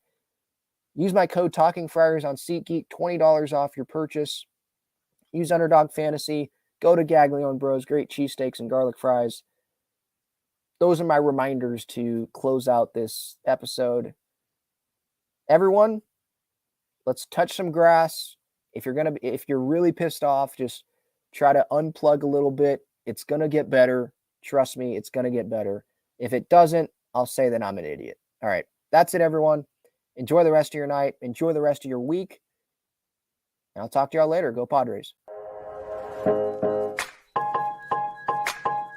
Use my code Talking Friars on SeatGeek, $20 off your purchase. Use Underdog Fantasy. Go to Gaglion Bros, great cheesesteaks and garlic fries. Those are my reminders to close out this episode. Everyone, let's touch some grass. If you're really pissed off, just try to unplug a little bit. It's going to get better. Trust me, it's going to get better. If it doesn't, I'll say that I'm an idiot. All right. That's it, everyone. Enjoy the rest of your night. Enjoy the rest of your week. And I'll talk to y'all later. Go Padres.